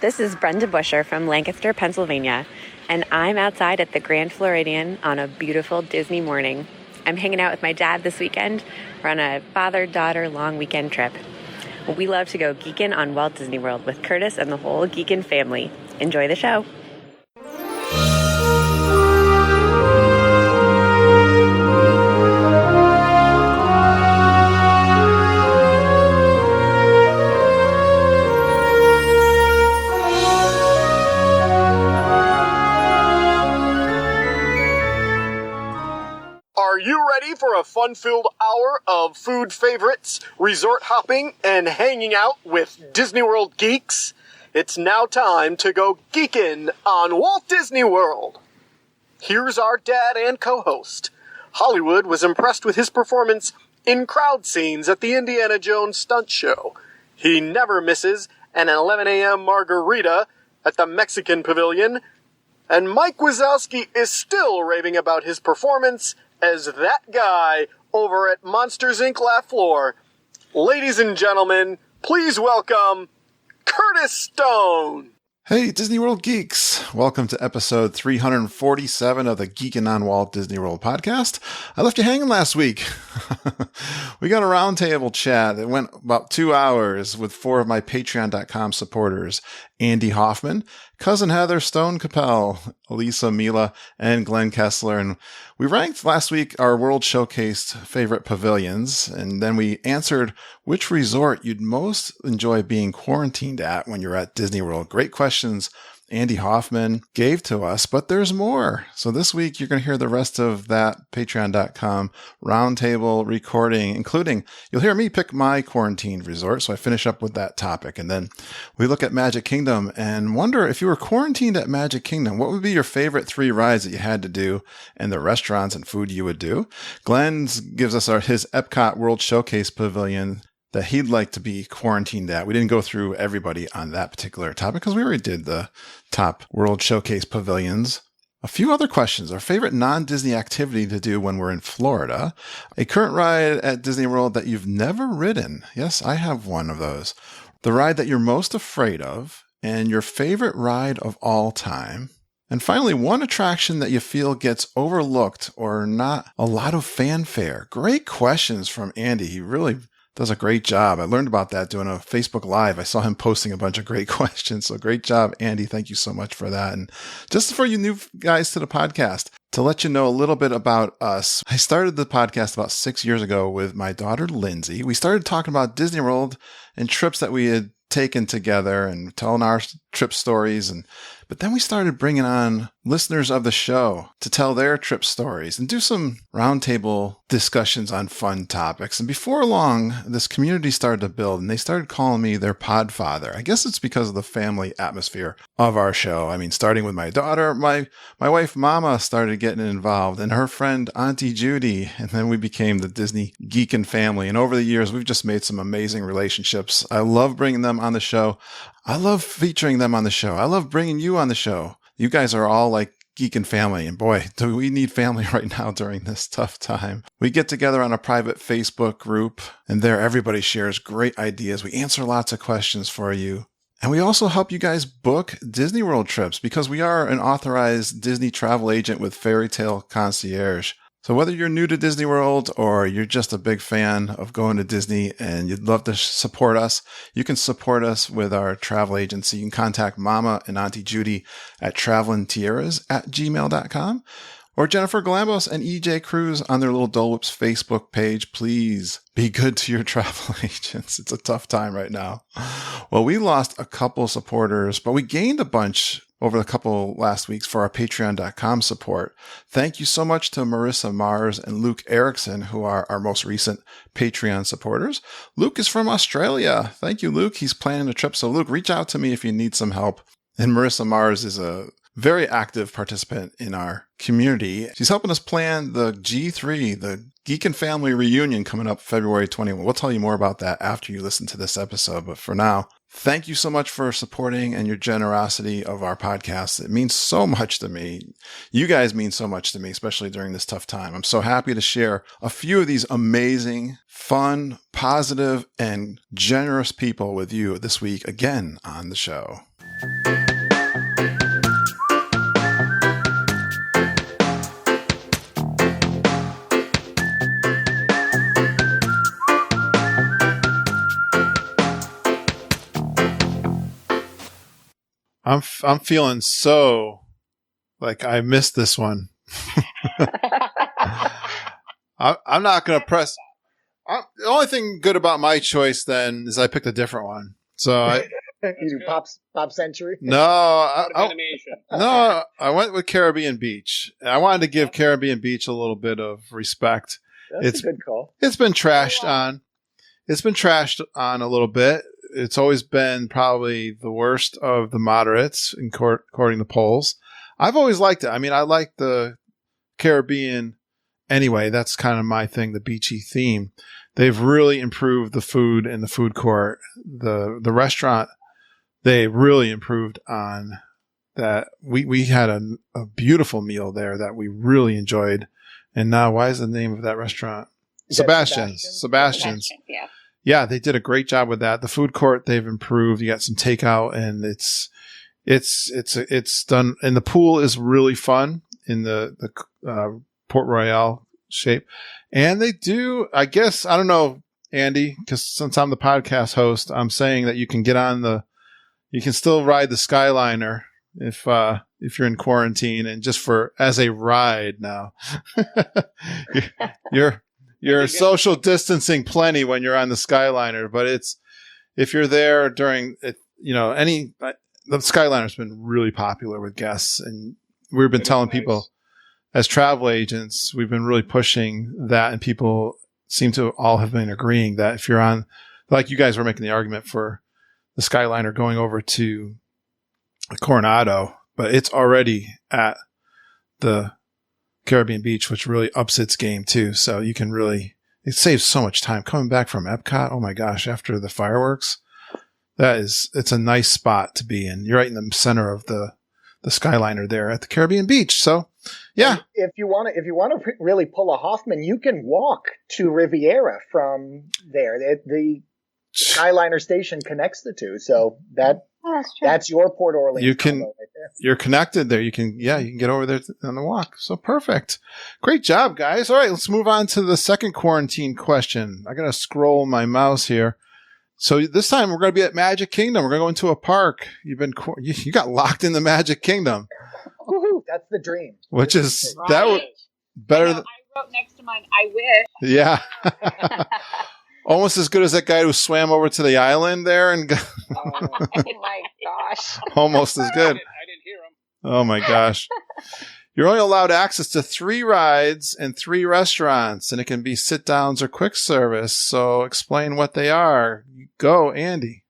This is Brenda Busher from Lancaster, Pennsylvania, and I'm outside at the Grand Floridian on a beautiful Disney morning. I'm hanging out with my dad this weekend. We're on a father-daughter long weekend trip. We love to go geeking on Walt Disney World with Curtis and the whole geekin' family. Enjoy the show. Are you ready for a fun-filled hour of food favorites, resort hopping, and hanging out with Disney World geeks? It's now time to go geekin' on Walt Disney World. Here's our dad and co-host. Hollywood was impressed with his performance in crowd scenes at the Indiana Jones stunt show. He never misses an 11 a.m. margarita at the Mexican Pavilion. And Mike Wazowski is still raving about his performance as that guy over at Monsters, Inc. Laugh Floor. Ladies and gentlemen, please welcome Curtis Stone. Hey, Disney World geeks. Welcome to episode 347 of the Geekin' on Walt Disney World podcast. I left you hanging last week. We got a roundtable chat that went about 2 hours with 4 of my Patreon.com supporters, Andy Hoffman, Cousin Heather, Stone Capel, Elisa Mila, and Glenn Kessler. And we ranked last week our World Showcase favorite pavilions, and then we answered which resort you'd most enjoy being quarantined at when you're at Disney World. Great questions Andy Hoffman gave to us, but there's more. So this week, you're going to hear the rest of that Patreon.com roundtable recording, including you'll hear me pick my quarantined resort. So I finish up with that topic. And then we look at Magic Kingdom and wonder if you were quarantined at Magic Kingdom, what would be your favorite 3 rides that you had to do and the restaurants and food you would do? Glenn gives us his Epcot World Showcase Pavilion that he'd like to be quarantined at. We didn't go through everybody on that particular topic because we already did the top World Showcase pavilions. A few other questions. Our favorite non-Disney activity to do when we're in Florida. A current ride at Disney World that you've never ridden. Yes, I have one of those. The ride that you're most afraid of, and your favorite ride of all time. And finally, one attraction that you feel gets overlooked or not a lot of fanfare. Great questions from Andy. He really does a great job. I learned about that doing a Facebook Live. I saw him posting a bunch of great questions. So great job, Andy. Thank you so much for that. And just for you new guys to the podcast, to let you know a little bit about us, I started the podcast about 6 years ago with my daughter, Lindsay. We started talking about Disney World and trips that we had taken together and telling our trip stories. But then we started bringing on listeners of the show to tell their trip stories and do some roundtable discussions on fun topics. And before long, this community started to build and they started calling me their podfather. I guess it's because of the family atmosphere of our show. I mean, starting with my daughter, my wife, Mama, started getting involved, and her friend, Auntie Judy. And then we became the Disney Geekin' family. And over the years, we've just made some amazing relationships. I love bringing them on the show. I love featuring them on the show. I love bringing you on the show. You guys are all like Geekin' family. And boy, do we need family right now during this tough time. We get together on a private Facebook group, and there everybody shares great ideas. We answer lots of questions for you. And we also help you guys book Disney World trips because we are an authorized Disney travel agent with Fairy Tale Concierge. So whether you're new to Disney World or you're just a big fan of going to Disney and you'd love to support us, you can support us with our travel agency. You can contact Mama and Auntie Judy at travelingtierras@gmail.com or Jennifer Galambos and EJ Cruz on their little Dole Whips Facebook page. Please be good to your travel agents. It's a tough time right now. Well, we lost a couple supporters, but we gained a bunch over the couple last weeks for our Patreon.com support. Thank you so much to Marissa Mars and Luke Erickson, who are our most recent Patreon supporters. Luke is from Australia. Thank you, Luke. He's planning a trip. So Luke, reach out to me if you need some help. And Marissa Mars is a very active participant in our community. She's helping us plan the G3, the Geekin' Family Reunion coming up February 21. We'll tell you more about that after you listen to this episode. But for now, thank you so much for supporting and your generosity of our podcast. It means so much to me. You guys mean so much to me, especially during this tough time. I'm so happy to share a few of these amazing, fun, positive, and generous people with you this week again on the show. I'm feeling so like I missed this one. I'm not going to press. The only thing good about my choice then is I picked a different one. So you do Pop Century? No, I went with Caribbean Beach. I wanted to give Caribbean Beach a little bit of respect. That's a good call. It's been trashed on. It's been trashed on a little bit. It's always been probably the worst of the moderates, according to polls. I've always liked it. I mean, I like the Caribbean anyway. That's kind of my thing, the beachy theme. They've really improved the food in the food court. The restaurant, they really improved on that. We had a beautiful meal there that we really enjoyed. And now, why is the name of that restaurant? Sebastian's. Yeah. Yeah, they did a great job with that. The food court, they've improved. You got some takeout, and it's done. And the pool is really fun in the Port Royale shape. And they do, I guess, I don't know, Andy, because since I'm the podcast host, I'm saying that you can you can still ride the Skyliner if you're in quarantine, and just as a ride now. You're social distancing plenty when you're on the Skyliner, but if you're there during it, the Skyliner's been really popular with guests, and we've been telling people as travel agents, we've been really pushing that, and people seem to all have been agreeing that if you're on, like you guys were making the argument for the Skyliner going over to Coronado, but it's already at the Caribbean Beach, which really ups its game too. So you can it saves so much time coming back from Epcot. Oh my gosh, after the fireworks, it's a nice spot to be in. You're right in the center of the Skyliner there at the Caribbean Beach. So yeah. And if you want to really pull a Hoffman, you can walk to Riviera from there. The Skyliner station connects the two. So that's your Port Orleans. You're connected there. You can get over there on the walk. So perfect. Great job, guys. All right, let's move on to the second quarantine question. I got to scroll my mouse here. So this time we're going to be at Magic Kingdom. We're going to go into a park. You got locked in the Magic Kingdom. Woohoo, that's the dream. Which is better. I wrote next to mine, I wish. Yeah. Almost as good as that guy who swam over to the island there and oh my gosh. Almost as good. I didn't hear him. Oh my gosh. You're only allowed access to 3 rides and 3 restaurants, and it can be sit downs or quick service. So explain what they are. Go, Andy.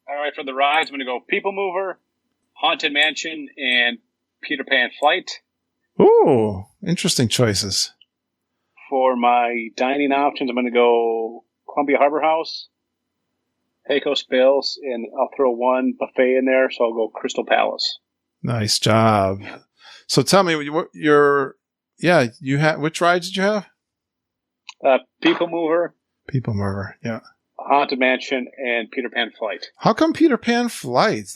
All right, for the rides, I'm going to go People Mover, Haunted Mansion, and Peter Pan Flight. Ooh, interesting choices. For my dining options, I'm going to go Columbia Harbor House, Pecos Bills, and I'll throw one buffet in there, so I'll go Crystal Palace. Nice job. So tell me, which rides did you have? People Mover. People Mover, yeah. Haunted Mansion, and Peter Pan Flight. How come Peter Pan Flight?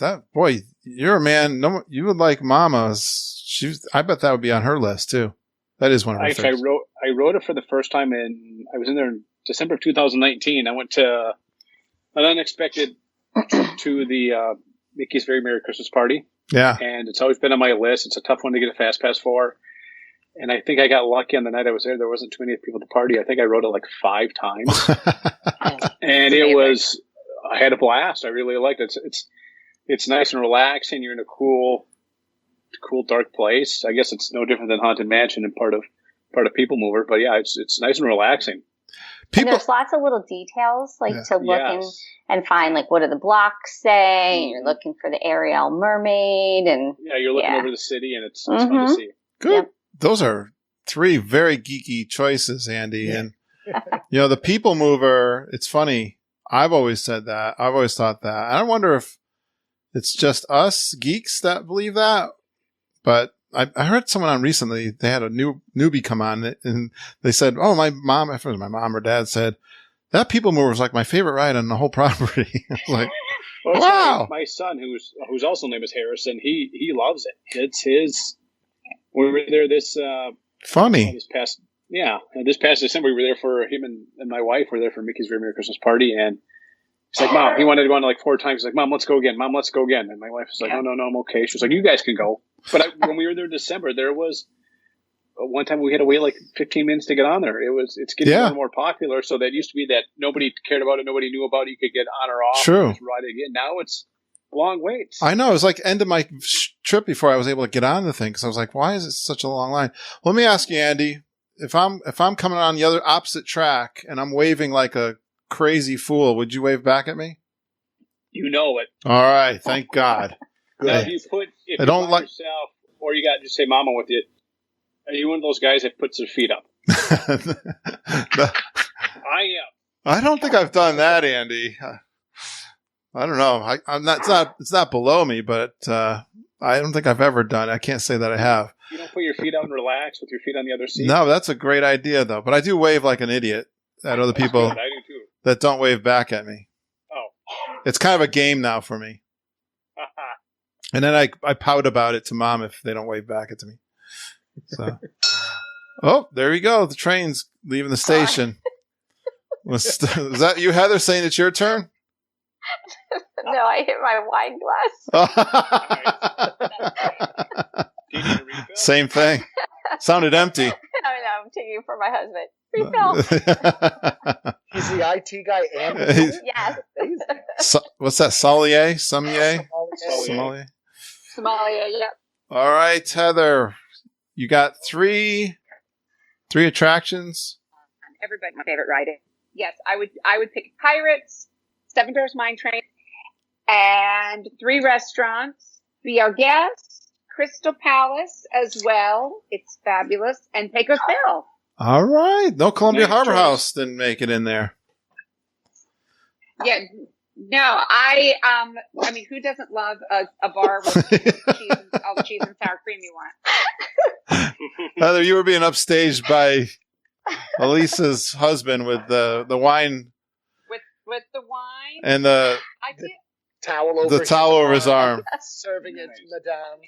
You're a man. No, you would like Mama's. I bet that would be on her list too. That is one of her favorites. I wrote it for the first time I was in there in December of 2019. I went to an unexpected to the Mickey's Very Merry Christmas Party. Yeah. And it's always been on my list. It's a tough one to get a fast pass for. And I think I got lucky on the night I was there. There wasn't too many people at the party. I think I wrote it like 5 times. And I had a blast. I really liked it. It's nice and relaxing. You're in a cool, dark place. I guess it's no different than Haunted Mansion and part of People Mover. But yeah, it's nice and relaxing. And there's lots of little details to look and find, like, what do the blocks say? And you're looking for the Ariel mermaid. And you're looking over the city, and it's fun to see. Good. Yep. Those are 3 very geeky choices, Andy. Yeah. And, the People Mover, it's funny. I've always said that. I've always thought that. I wonder if it's just us geeks that believe that. But I heard someone on recently, they had a newbie come on, and they said, oh, my mom, or dad said, that People Mover was like my favorite ride on the whole property. Like, Well, Wow. my son, who's also named is Harrison, he loves it. It's his. We were there this Funny. this past December we were there for him and my wife were there for Mickey's Very Merry Christmas Party, and he's like, Mom, he wanted to go on like 4 times. He's like, Mom, let's go again. Mom, let's go again. And my wife was like, no, I'm okay. She was like, you guys can go. But when we were there in December, there was one time we had to wait like 15 minutes to get on there. It's getting more and more popular. So that used to be that nobody cared about it, nobody knew about it. You could get on or off. True. And just ride it again. Now it's long waits. I know. It was like end of my trip before I was able to get on the thing because I was like, why is it such a long line? Well, let me ask you, Andy, if I'm coming on the other opposite track and I'm waving like a crazy fool, would you wave back at me? You know it. All right. Thank God. Now, if you don't like yourself, or you got to just say "Mama" with you. Are you one of those guys that puts their feet up? I am. I don't think I've done that, Andy. I don't know. I'm not. It's not below me, but I don't think I've ever done it. I can't say that I have. You don't put your feet out and relax with your feet on the other seat? No, that's a great idea, though. But I do wave like an idiot at other people I do too. that don't wave back at me. Oh. It's kind of a game now for me. And then I pout about it to Mom if they don't wave back at me. So, oh, there you go. The train's leaving the station. Was that you, Heather, saying it's your turn? No, I hit my wine glass. Same thing. Sounded empty. No, I'm taking it for my husband. Refill. He's the IT guy and yes. What's that? Sommelier? Sommelier? Somalia, yep. All right, Heather. You got three attractions. Everybody, my favorite ride. Yes, I would pick Pirates, Seven Dwarfs Mine Train, and 3 restaurants. Be Our Guest, Crystal Palace as well. It's fabulous, and Pecos Bill. All right. No, Columbia Harbor House didn't make it in there. Yeah. No, I mean, who doesn't love a bar with cheese and, all the cheese and sour cream you want? Heather, you were being upstaged by Elisa's husband with the wine. With the wine and the towel over his arm. Serving it to Madame.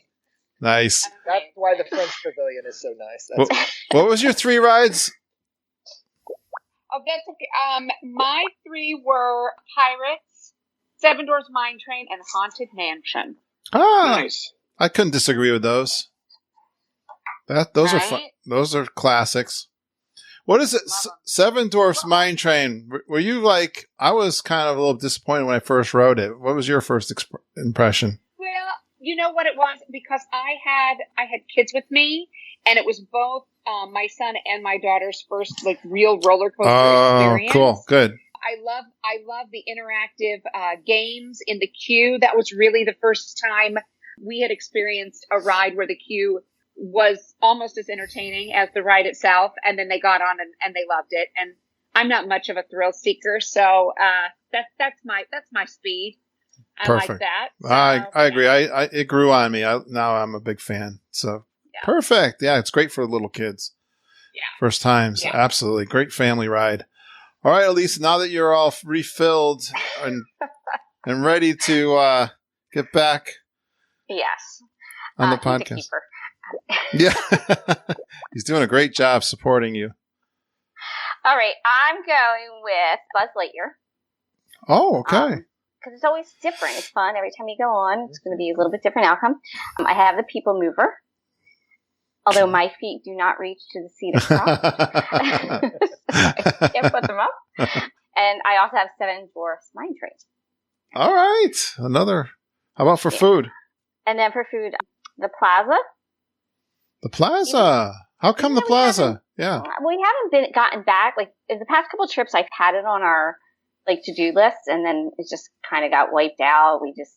Nice. That's why the French Pavilion is so nice. What was your 3 rides? Oh, that's okay. My 3 were Pirates, Seven Dwarfs Mine Train, and Haunted Mansion. Ah, nice. I couldn't disagree with those. Those are fun. Those are classics. What is it? Seven Dwarfs Mine Train. Were you like? I was kind of a little disappointed when I first rode it. What was your first impression? Well, you know what it was, because I had kids with me, and it was both my son and my daughter's first like real roller coaster experience. Cool, good. I love the interactive games in the queue. That was really the first time we had experienced a ride where the queue was almost as entertaining as the ride itself. And then they got on and they loved it. And I'm not much of a thrill seeker, so that's my speed. Perfect. I like that. So, I agree. It grew on me. Now I'm a big fan. So perfect. Yeah, it's great for little kids. Yeah. First times. Yeah. Absolutely. Great family ride. All right, Elise, now that you're all refilled and ready to get back on the podcast. Yeah. He's doing a great job supporting you. All right, I'm going with Buzz Lightyear. Oh, okay. Because it's always different. It's fun. Every time you go on, it's going to be a little bit different outcome. I have the People Mover. Although my feet do not reach to the seat itself. I can't put them up. And I also have Seven Dwarfs Mine Train. All right. Another. How about for food? And then for food, the Plaza. The Plaza. How come the Plaza? Yeah. We haven't gotten back. Like, in the past couple of trips, I've had it on our to-do list, and then it just kind of got wiped out. We just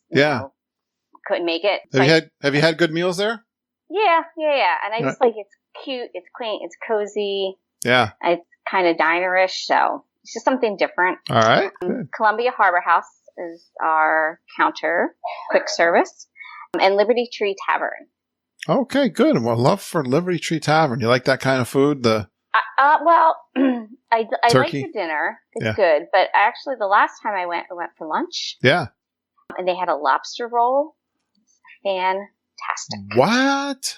couldn't make it. Have you had good meals there? Yeah. And I just it's cute, it's quaint, it's cozy. Yeah. It's kind of dinerish, so it's just something different. All right. Columbia Harbor House is our counter, quick service, and Liberty Tree Tavern. Okay, good. Well, love for Liberty Tree Tavern. You like that kind of food? Well, I like Turkey? the dinner. It's good, but actually, the last time I went for lunch. Yeah. And they had a lobster roll. Fantastic. What?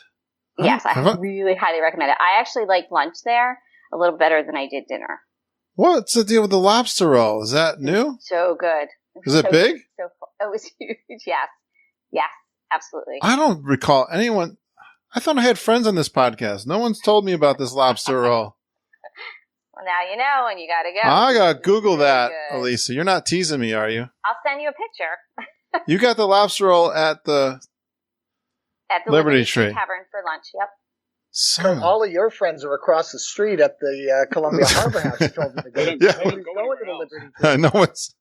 Yes, I really highly recommend it. I actually liked lunch there a little better than I did dinner. What's the deal with the lobster roll? Is that new? So good. Is it big? So it was huge. Yes. Yes, absolutely. I don't recall anyone. I thought I had friends on this podcast. No one's told me about this lobster roll. Well, now you know, and you got to go. I got to Google that, good. Elisa. You're not teasing me, are you? I'll send you a picture. You got the lobster roll at the Liberty Tree Tavern for lunch. Yep. So, all of your friends are across the street at the Columbia Harbor House. You told them to go. Yeah. Going to the Liberty Tree. No one's.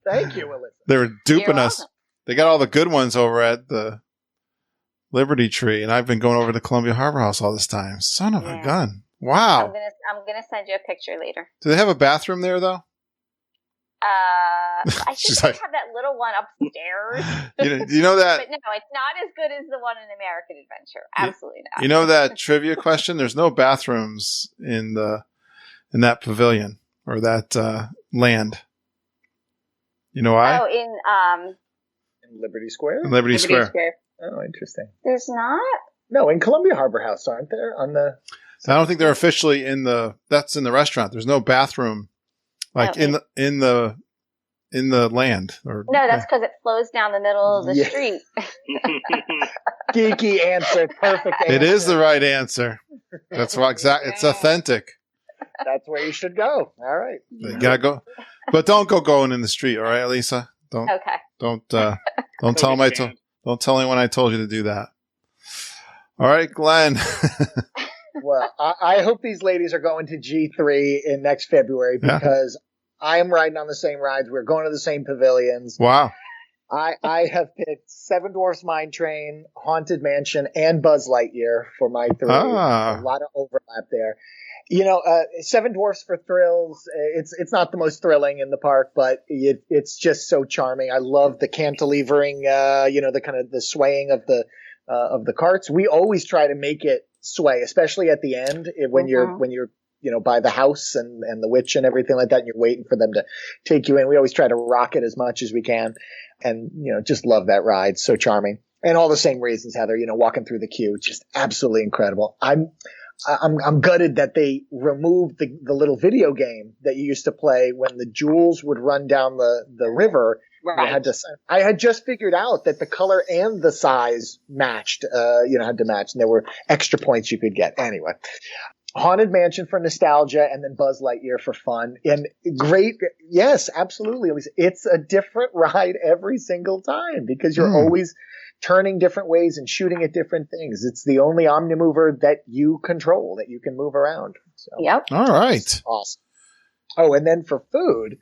Thank you, Alyssa. They were duping You're us. welcome. They got all the good ones over at the Liberty Tree, and I've been going over to Columbia Harbor House all this time. Son of a gun! Wow. I'm gonna send you a picture later. Do they have a bathroom there though? I think She's they like- have that little one upstairs. You know that. But no, it's not as good as the one in American Adventure. Absolutely not. You know that trivia question? There's no bathrooms in that pavilion or that land. You know why? Oh, In Liberty Square? In Liberty Square. Oh, interesting. There's not? No, in Columbia Harbor House, aren't there? On the I don't think they're officially in the. That's in the restaurant. There's no bathroom, like Okay. in the land. Or No, that's because it flows down the middle of the Yeah. street. geeky answer, perfect answer. It is the right answer. That's why it's authentic. That's where you should go. All right. You gotta go, but don't go going in the street. All right, Lisa. Don't Okay. don't tell them don't tell anyone I told you to do that. All right, Glenn. Well, I hope these ladies are going to G3 in next February because I am riding on the same rides. We're going to the same pavilions. Wow. I have picked Seven Dwarfs Mine Train, Haunted Mansion, and Buzz Lightyear for my three. Ah. A lot of overlap there. You know, Seven Dwarfs for thrills. It's not the most thrilling in the park, but it's just so charming. I love the cantilevering, the kind of the swaying of the carts. We always try to make it sway, especially at the end when you're by the house and the witch and everything like that, and you're waiting for them to take you in. We always try to rock it as much as we can, and just love that ride. So charming, and all the same reasons, Heather. Walking through the queue, just absolutely incredible. I'm gutted that they removed the little video game that you used to play when the jewels would run down the river. Right. I had just figured out that the color and the size matched, had to match, and there were extra points you could get. Anyway, Haunted Mansion for nostalgia, and then Buzz Lightyear for fun. And great, yes, absolutely. It's a different ride every single time because you're always turning different ways and shooting at different things. It's the only Omnimover that you control, that you can move around. So, Yep. All right. awesome. Oh, and then for food,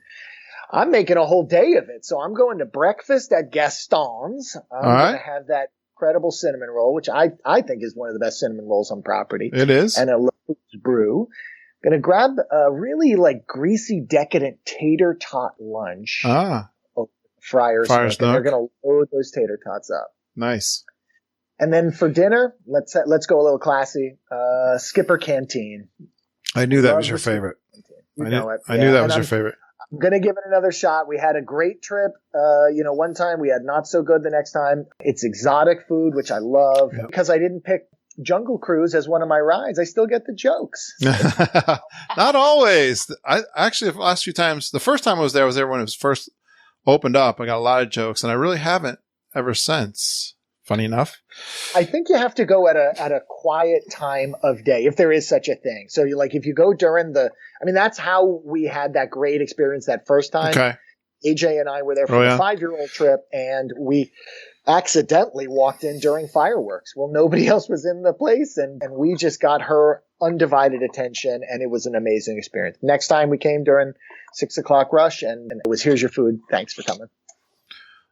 I'm making a whole day of it. So I'm going to breakfast at Gaston's. I'm going to have that incredible cinnamon roll, which I think is one of the best cinnamon rolls on property. It is. And a Lowe's brew. Going to grab a really greasy, decadent tater tot lunch. Friar's Nook. And they're going to load those tater tots up. Nice. And then for dinner, let's go a little classy. Skipper Canteen. I knew that was your favorite. I knew that was your favorite. I'm going to give it another shot. We had a great trip. One time we had not so good the next time. It's exotic food, which I love. Yep. Because I didn't pick Jungle Cruise as one of my rides, I still get the jokes. Not always. I actually, the last few times, the first time I was there when it was first opened up. I got a lot of jokes, and I really haven't ever since. Funny enough. I think you have to go at a quiet time of day, if there is such a thing. So if you go during that's how we had that great experience that first time. Okay. AJ and I were there for the 5-year-old trip, and we accidentally walked in during fireworks. Well, nobody else was in the place, and we just got her undivided attention, and it was an amazing experience. Next time we came during 6:00 rush, and it was, here's your food. Thanks for coming.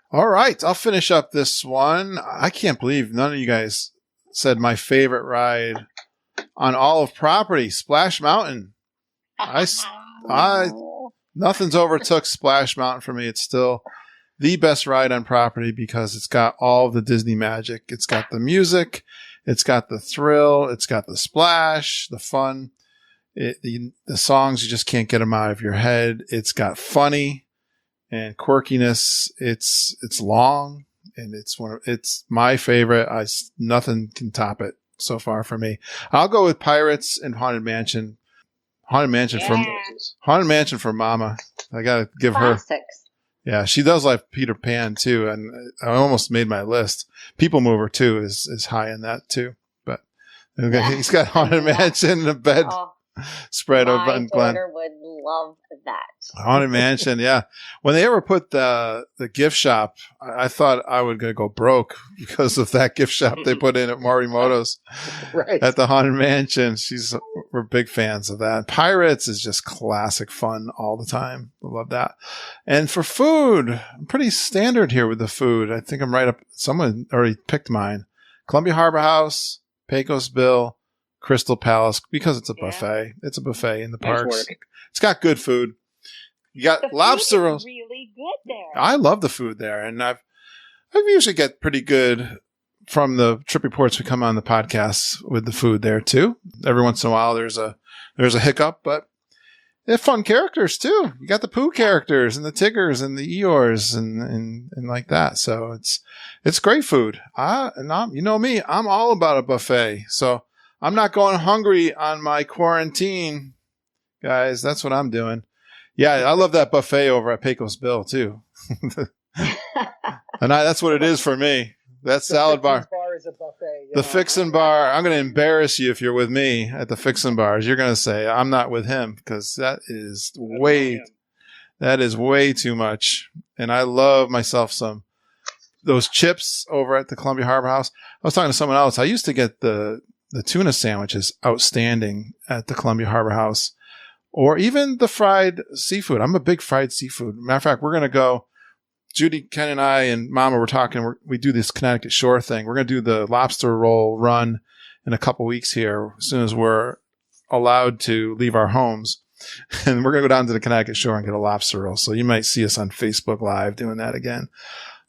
All right, I'll finish up this one. I can't believe none of you guys said my favorite ride on all of property, Splash Mountain. Nothing's overtook Splash Mountain for me. It's still the best ride on property because it's got all of the Disney magic. It's got the music, it's got the thrill, it's got the splash, the fun. The songs, you just can't get them out of your head. It's got funny. and quirkiness. It's long, and it's my favorite. Nothing can top it so far for me. I'll go with Pirates and Haunted Mansion. Haunted Mansion for Mama. I gotta give Classics. her. Yeah, she does like Peter Pan too, and I almost made my list. People Mover too is high in that too. But he's got Haunted Mansion in a bed spread over Glen. My daughter would love that. Haunted Mansion, yeah. When they ever put the gift shop, I thought I would go broke because of that gift shop they put in at Morimoto's Right. at the Haunted Mansion. We're big fans of that. Pirates is just classic fun all the time. I love that. And for food, I'm pretty standard here with the food. I think I'm right up. Someone already picked mine. Columbia Harbor House, Pecos Bill, Crystal Palace, because it's a buffet. It's a buffet in the parks. It's got good food. You got lobster rolls. Really good there. I love the food there, and I've usually get pretty good from the trip reports we come on the podcast with the food there too. Every once in a while, there's a hiccup, but they have fun characters too. You got the Pooh characters and the Tiggers and the Eeyores and like that. So it's great food. You know me, I'm all about a buffet. So I'm not going hungry on my quarantine, guys. That's what I'm doing. Yeah, I love that buffet over at Pecos Bill too. And that's what it is for me. That salad bar. Is a buffet. The Fixin' Bar. I'm going to embarrass you if you're with me at the Fixin' Bars. You're going to say I'm not with him because that is way too much. And I love myself those chips over at the Columbia Harbor House. I was talking to someone else. I used to get the tuna sandwiches outstanding at the Columbia Harbor House, or even the fried seafood. I'm a big fried seafood. Matter of fact, we're going to go. Judy, Ken, and I, and Mama were talking. We do this Connecticut Shore thing. We're going to do the lobster roll run in a couple weeks here, as soon as we're allowed to leave our homes. And we're going to go down to the Connecticut Shore and get a lobster roll. So you might see us on Facebook Live doing that again.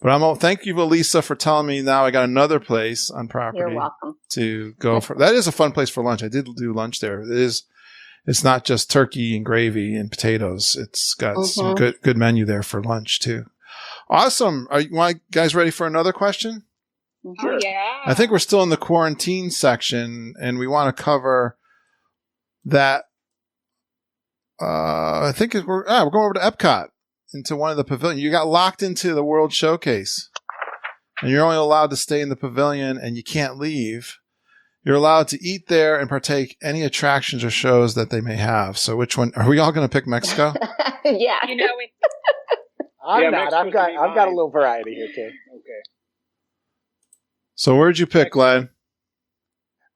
But thank you, Elisa, for telling me now I got another place on property. You're welcome. To go for. That is a fun place for lunch. I did do lunch there. It's not just turkey and gravy and potatoes. It's got some good menu there for lunch too. Awesome. Are you guys ready for another question? Oh, yeah. I think we're still in the quarantine section, and we want to cover that. I think we're going over to Epcot, into one of the pavilions. You got locked into the World Showcase, and you're only allowed to stay in the pavilion, and you can't leave. You're allowed to eat there and partake any attractions or shows that they may have. So which one? Are we all going to pick Mexico? Yeah. You know, I'm not. I've got a little variety here too. Okay. So where'd you pick, Glenn?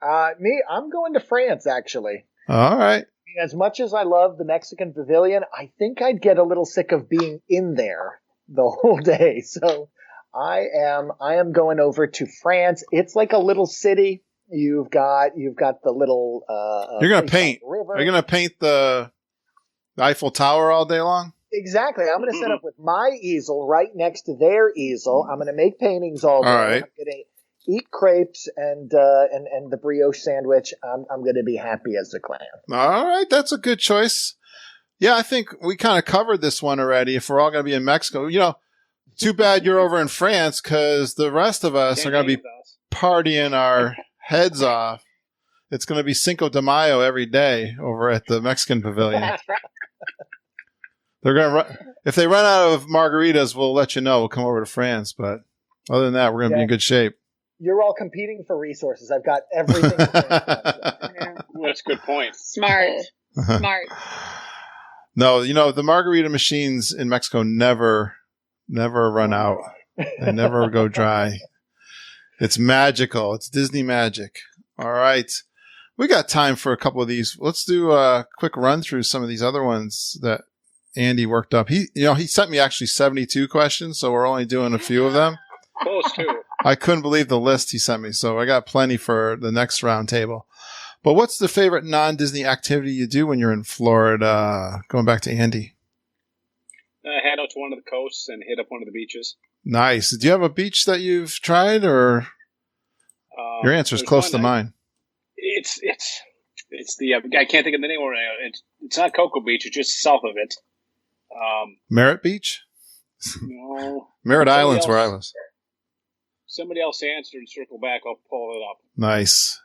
I'm going to France, actually. All right. As much as I love the Mexican pavilion, I think I'd get a little sick of being in there the whole day. So I am going over to France. It's like a little city. You've got the little You're going to paint. River. Are you going to paint the Eiffel Tower all day long? Exactly. I'm going to set up with my easel right next to their easel. I'm going to make paintings all day. All right. I'm going to eat crepes and the brioche sandwich. I'm going to be happy as a clam. All right. That's a good choice. Yeah, I think we kind of covered this one already. If we're all going to be in Mexico, too bad you're over in France, because the rest of us are going to be partying our heads off. It's going to be Cinco de Mayo every day over at the Mexican pavilion. That's right. They're going to run. If they run out of margaritas, we'll let you know. We'll come over to France. But other than that, we're going to be in good shape. You're all competing for resources. I've got everything. That's a good point. Smart. No, the margarita machines in Mexico never run out. They never go dry. It's magical. It's Disney magic. All right. We got time for a couple of these. Let's do a quick run through some of these other ones that Andy worked up. He sent me actually 72 questions, so we're only doing a few of them. Close to. I couldn't believe the list he sent me, so I got plenty for the next roundtable. But what's the favorite non-Disney activity you do when you're in Florida? Going back to Andy. Head out to one of the coasts and hit up one of the beaches. Nice. Do you have a beach that you've tried, or your answer is close to mine? It's the I can't think of the name right now. It's not Cocoa Beach. It's just south of it. Merritt Beach? No. Merritt Island's where I was. Somebody else answered and circle back. I'll pull it up. Nice.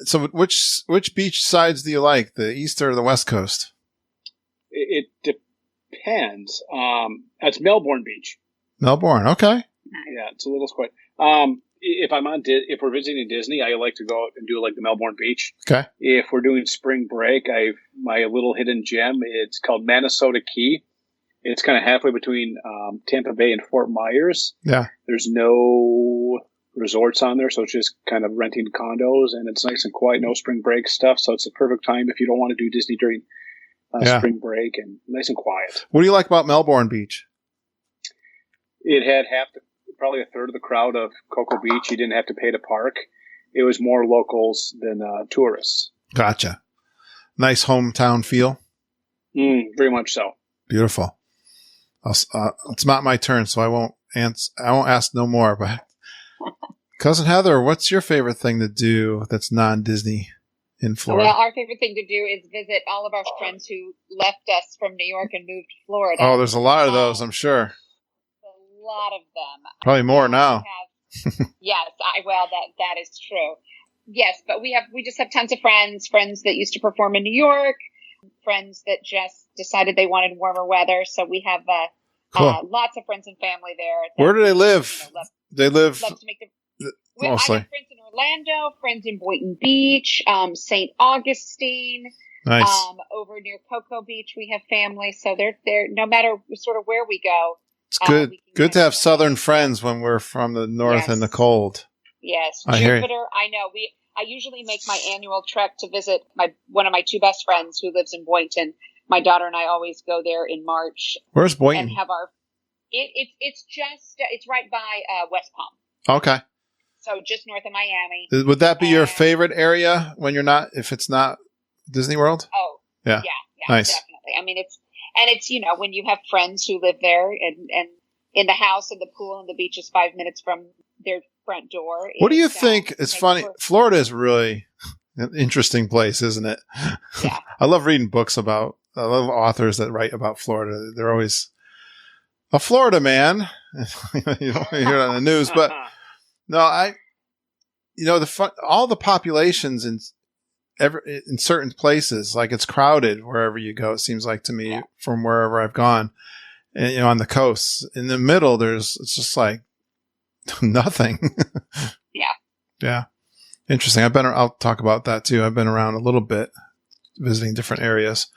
So which beach sides do you like, the east or the west coast? It depends. That's Melbourne Beach. Melbourne, okay. Yeah, it's a little square. If we're visiting Disney, I like to go out and do like the Melbourne Beach. Okay. If we're doing spring break, my little hidden gem. It's called Manasota Key. It's kind of halfway between Tampa Bay and Fort Myers. Yeah. There's no resorts on there, so it's just kind of renting condos, and it's nice and quiet, no spring break stuff. So it's the perfect time if you don't want to do Disney during spring break, and nice and quiet. What do you like about Melbourne Beach? It had probably a third of the crowd of Cocoa Beach. You didn't have to pay to park. It was more locals than tourists. Gotcha. Nice hometown feel. Very much so. Beautiful. It's not my turn, so I won't ask no more. But Cousin Heather, what's your favorite thing to do that's non-Disney in Florida? Well, our favorite thing to do is visit all of our friends who left us from New York and moved to Florida. Oh, there's a lot of those, I'm sure. A lot of them. Probably more now. Yes, that is true. Yes, but we just have tons of friends that used to perform in New York, friends that just decided they wanted warmer weather. So we have lots of friends and family there. Where do they live? They live love to make mostly. I have friends in Orlando, friends in Boynton Beach, St. Augustine. Nice. Over near Cocoa Beach, we have family. So they're no matter sort of where we go. It's good to have Southern friends when we're from the north and the cold. Yes, Jupiter. I know. I usually make my annual trek to visit one of my two best friends who lives in Boynton. My daughter and I always go there in March. Where's Boynton? And have it's right by West Palm. Okay. So just north of Miami. Would that be your favorite area when if it's not Disney World? Oh, yeah, nice. Definitely. I mean, it's when you have friends who live there and in the house and the pool and the beach is 5 minutes from their front door. What do you think? It's funny. Florida is really an interesting place, isn't it? Yeah. I love reading books I love authors that write about Florida. They're always a Florida man. You don't hear it on the news, but no, all the populations in certain places, like it's crowded wherever you go. It seems like to me from wherever I've gone, and on the coast, in the middle, it's just like nothing. Yeah. Interesting. I'll talk about that too. I've been around a little bit, visiting different areas.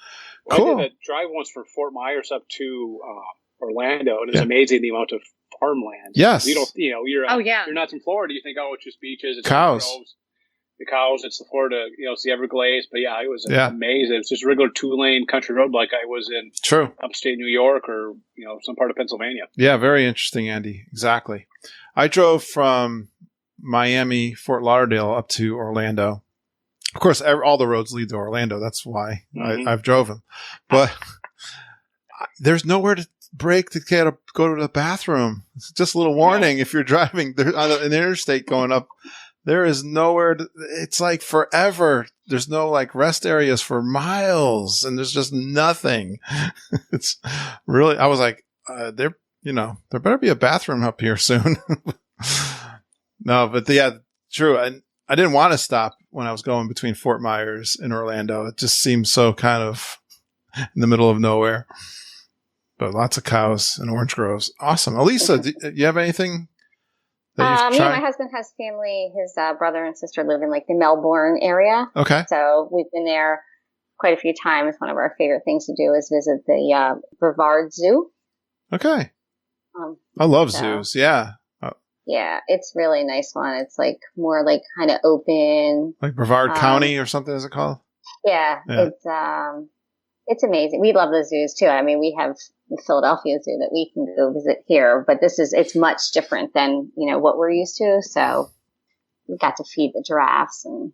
Cool. I did a drive once from Fort Myers up to Orlando, and it's amazing the amount of farmland. Yes. You're not from Florida. You think, it's just beaches, it's cows. The cows, it's the Florida, it's the Everglades. But it was amazing. It's just a regular 2-lane country road like I was in upstate New York or, some part of Pennsylvania. Yeah, very interesting, Andy. Exactly. I drove from Miami, Fort Lauderdale up to Orlando. Of course, all the roads lead to Orlando. That's why I've driven. But there's nowhere to break to go to the bathroom. It's just a little warning if you're driving on an interstate going up. There is nowhere it's like forever. There's no like rest areas for miles, and there's just nothing. It's really, I was like, there better be a bathroom up here soon. No, but true. I didn't want to stop when I was going between Fort Myers and Orlando. It just seemed so kind of in the middle of nowhere. But lots of cows and orange groves. Awesome. Elisa, do you have anything that you've tried? My husband has family. His brother and sister live in like the Melbourne area. Okay. So we've been there quite a few times. One of our favorite things to do is visit the Brevard Zoo. Okay. I love zoos. Yeah. Yeah, it's really a nice one. It's like more like kind of open. Like Brevard County or something, is it called? Yeah. It's amazing. We love the zoos too. I mean, we have the Philadelphia Zoo that we can go visit here, but it's much different than, what we're used to. So we got to feed the giraffes and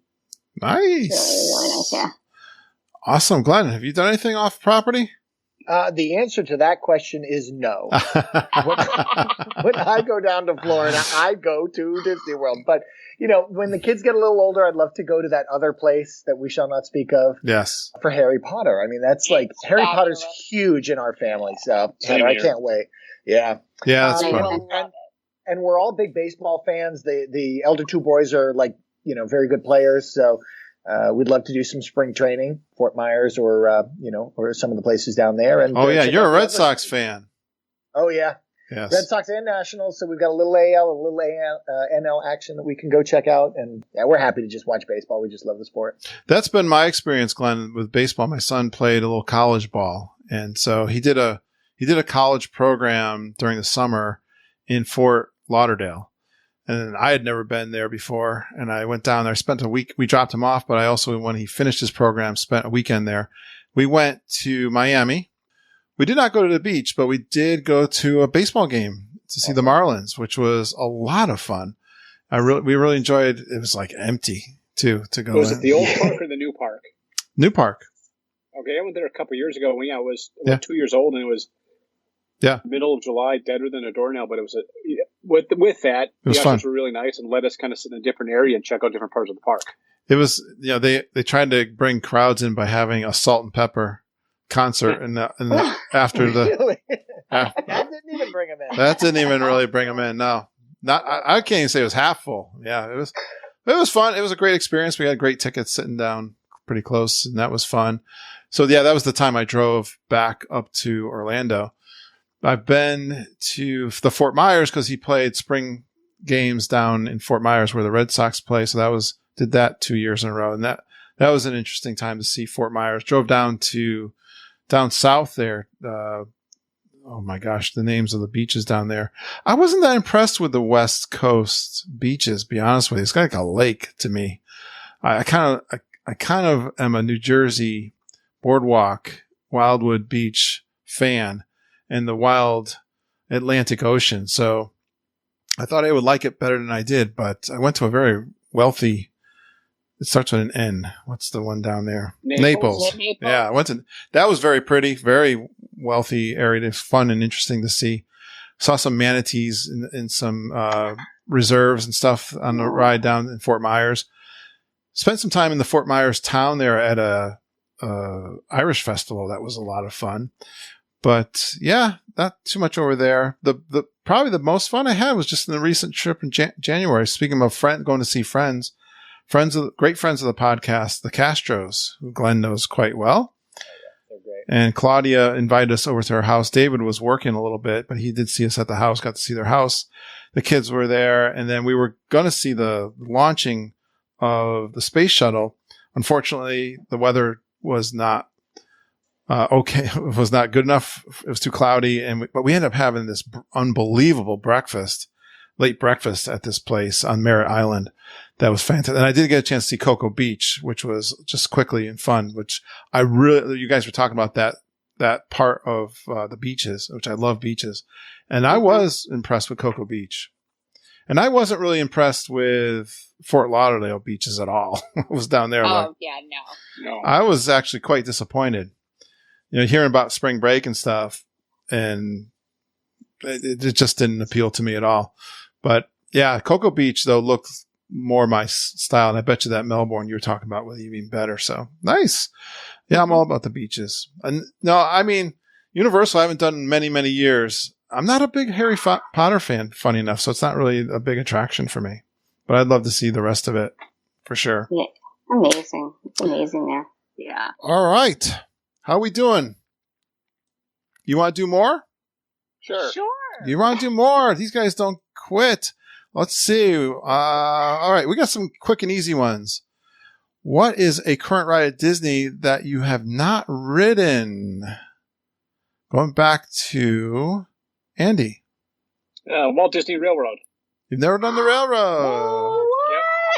nice. Really nice. Yeah. Awesome. Glenn, have you done anything off property? The answer to that question is no. When I go down to Florida, I go to Disney World. But, when the kids get a little older, I'd love to go to that other place that we shall not speak of. Yes. For Harry Potter. I mean, that's like, Harry Potter's huge in our family. So I can't wait. Yeah, that's fun. And we're all big baseball fans. The elder two boys are very good players. So we'd love to do some spring training, Fort Myers or some of the places down there. And you're a Red Sox fan. Oh yeah. Yes. Red Sox and Nationals. So we've got a little AL, a little NL action that we can go check out. And we're happy to just watch baseball. We just love the sport. That's been my experience, Glenn, with baseball. My son played a little college ball. And so he did a college program during the summer in Fort Lauderdale. And I had never been there before. And I went down there, spent a week. We dropped him off, but I also, when he finished his program, spent a weekend there. We went to Miami. We did not go to the beach, but we did go to a baseball game to see the Marlins, which was a lot of fun. We really enjoyed it. It was empty too to go. Was it the old park or the new park? New park. Okay, I went there a couple of years ago when I was 2 years old, and it was middle of July, deader than a doornail. But it was with that, the ushers were really nice and let us kind of sit in a different area and check out different parts of the park. It was they tried to bring crowds in by having a salt and pepper concert after the that didn't even bring him in. That didn't even really bring him in. No, I can't even say it was half full. Yeah, it was fun. It was a great experience. We had great tickets sitting down pretty close, and that was fun. So that was the time I drove back up to Orlando. I've been to the Fort Myers because he played spring games down in Fort Myers where the Red Sox play. So did that 2 years in a row, and that was an interesting time to see Fort Myers. Drove down south there. Oh my gosh, the names of the beaches down there. I wasn't that impressed with the West Coast beaches, be honest with you. It's like a lake to me. I kind of am a New Jersey boardwalk, Wildwood Beach fan and the wild Atlantic Ocean. So I thought I would like it better than I did, but I went to a very wealthy. It starts with an N. What's the one down there? Naples. Yeah, that was very pretty, very wealthy area. It's fun and interesting to see. Saw some manatees in some reserves and stuff on the ride down in Fort Myers. Spent some time in the Fort Myers town there at a Irish festival. That was a lot of fun. But yeah, not too much over there. The probably the most fun I had was just in the recent trip in January. Speaking of going to see friends. Great friends of the podcast, the Castros, who Glenn knows quite well. They're great. And Claudia invited us over to her house. David was working a little bit, but he did see us at the house, got to see their house. The kids were there. And then we were going to see the launching of the space shuttle. Unfortunately, the weather was not okay. It was not good enough. It was too cloudy. But we ended up having this unbelievable late breakfast at this place on Merritt Island. That was fantastic. And I did get a chance to see Cocoa Beach, which was just quickly and fun, which you guys were talking about that part of the beaches, which I love beaches. And I was impressed with Cocoa Beach. And I wasn't really impressed with Fort Lauderdale beaches at all. I was down there. No. I was actually quite disappointed. Hearing about spring break and stuff, and it just didn't appeal to me at all. But yeah, Cocoa Beach though looked more my style, and I bet you that Melbourne you were talking about was even better. So nice. Yeah, I'm all about the beaches. And no, I mean Universal I haven't done in many, many years. I'm not a big Harry Potter fan, funny enough, so it's not really a big attraction for me. But I'd love to see the rest of it for sure. Yeah, amazing. It's amazing there. Yeah. All right. How are we doing? You want to do more? Sure. You want to do more? These guys don't quit. Let's see. All right. We got some quick and easy ones. What is a current ride at Disney that you have not ridden? Going back to Andy. Walt Disney Railroad. You've never done the railroad.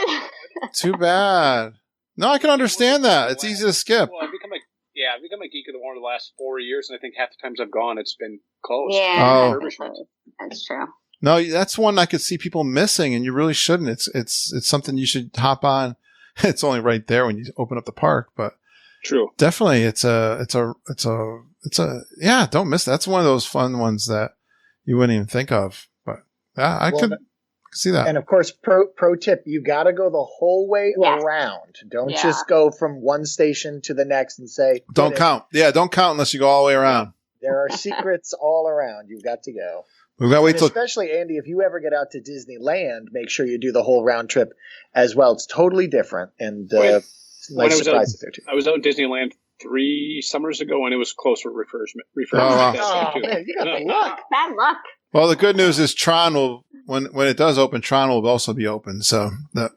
What? Too bad. No, I can understand that. It's easy to skip. Well, I've become a geek of the one of the last 4 years, and I think half the times I've gone, it's been closed. Yeah, that's true. No, that's one I could see people missing, and you really shouldn't. It's something you should hop on. It's only right there when you open up the park, but true. Definitely, it's a yeah. Don't miss that. That's one of those fun ones that you wouldn't even think of. But yeah, I could see that. And of course, pro tip: you got to go the whole way around. Don't just go from one station to the next and say. Don't count. Yeah, don't count unless you go all the way around. There are secrets all around. You've got to go. We've got to wait till. Especially, Andy, if you ever get out to Disneyland, make sure you do the whole round trip as well. It's totally different, and nice surprises there too. I was out in Disneyland 3 summers ago, and it was closer refurbishment. Wow. Oh, man, you got the luck. Bad luck. Well, the good news is Tron will, when it does open, Tron will also be open. So I'm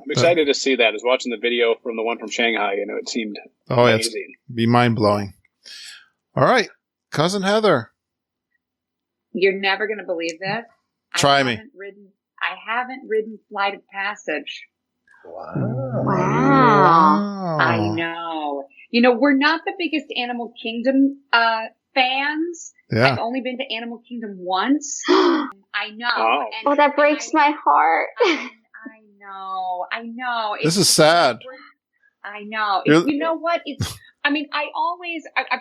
excited to see that. I was watching the video from the one from Shanghai, and it seemed amazing. Be mind blowing. All right, Cousin Heather. You're never going to believe this. Try me. I haven't ridden Flight of Passage. Wow. I know. We're not the biggest Animal Kingdom fans. Yeah. I've only been to Animal Kingdom once. I know. Oh, that breaks my heart. I know. This is sad. I know. You know what? I've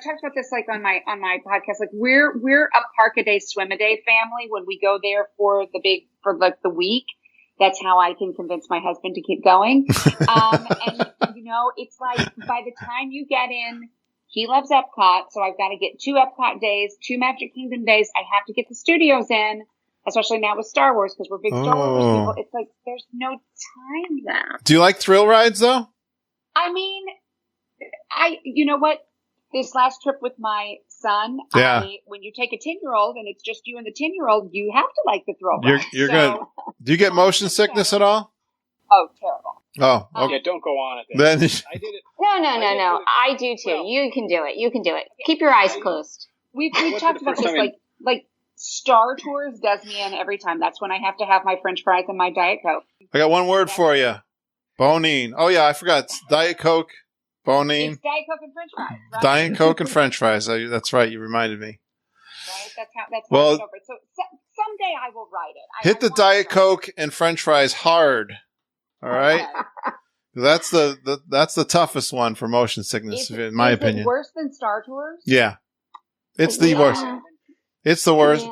talked about this like on my podcast. Like we're a park a day, swim a day family. When we go there for the week, that's how I can convince my husband to keep going. And it's like by the time you get in, he loves Epcot, so I've got to get 2 Epcot days, 2 Magic Kingdom days. I have to get the studios in, especially now with Star Wars because we're big Star Wars people. It's like there's no time left. Do you like thrill rides though? I mean, you know what? This last trip with my son, when you take a 10-year-old and it's just you and the 10-year-old, you have to like the thrill ride. You're good. Do you get motion sickness at all? Oh, terrible. Oh, okay. Yeah, don't go on it. Then I did it. No. I do too. Well, you can do it. Keep your eyes closed. We've talked about this, like Star Tours does me in every time. That's when I have to have my French fries and my Diet Coke. I got one word for you. Bonine. Oh, yeah, I forgot. It's Diet Coke, Bonine. It's Diet Coke and French fries. Right? Diet Coke and French fries. That's right. You reminded me. Right? That's how it's over. So someday I will write it. Hit the Diet Coke and French fries hard. All right? That's the toughest one for motion sickness, in my opinion. Is it worse than Star Tours? Yeah. It's the worst. It's the worst.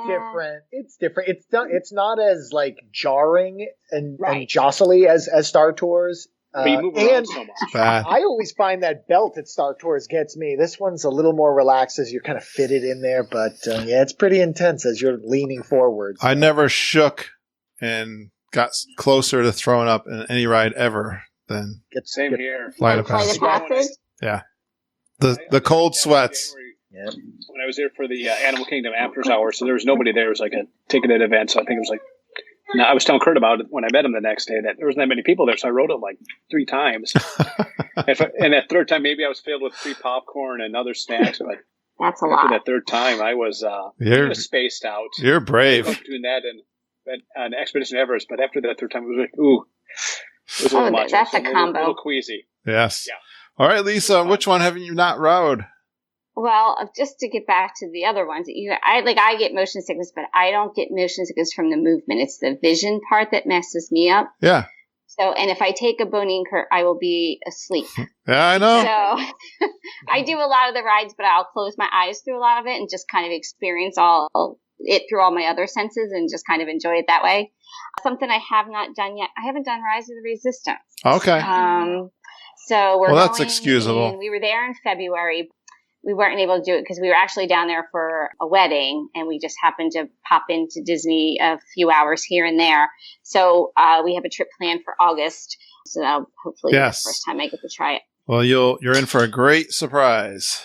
It's different. It's not as like jarring and jostly as Star Tours. But you move around so much. Bad. I always find that belt at Star Tours gets me. This one's a little more relaxed as you're kind of fitted in there, but it's pretty intense as you're leaning forward. I never shook and got closer to throwing up in any ride ever than Same here. Flight of Passage. Yeah. The cold sweats. When I was there for the Animal Kingdom After Hours, so there was nobody there. It was like a ticketed event, so I think it was like. Now, I was telling Kurt about it when I met him the next day that there wasn't that many people there, so I rode it like 3 times. And that third time, maybe I was filled with free popcorn and other snacks. Like that's a lot. After that third time, I was spaced out. You're brave. Between that and Expedition Everest, but after that third time, it was like, ooh, it was a little much. That's a combo. A little queasy. Yes. Yeah. All right, Lisa, which one haven't you not rode? Well, just to get back to the other ones, I get motion sickness, but I don't get motion sickness from the movement. It's the vision part that messes me up. Yeah. So, and if I take a Bonine Kurt, I will be asleep. Yeah, I know. So, I do a lot of the rides, but I'll close my eyes through a lot of it and just kind of experience all it through all my other senses and just kind of enjoy it that way. Something I have not done yet. I haven't done Rise of the Resistance. Okay. So that's excusable. We were there in February. We weren't able to do it because we were actually down there for a wedding and we just happened to pop into Disney a few hours here and there. So we have a trip planned for August. So that'll hopefully be the first time I get to try it. Well, you're in for a great surprise.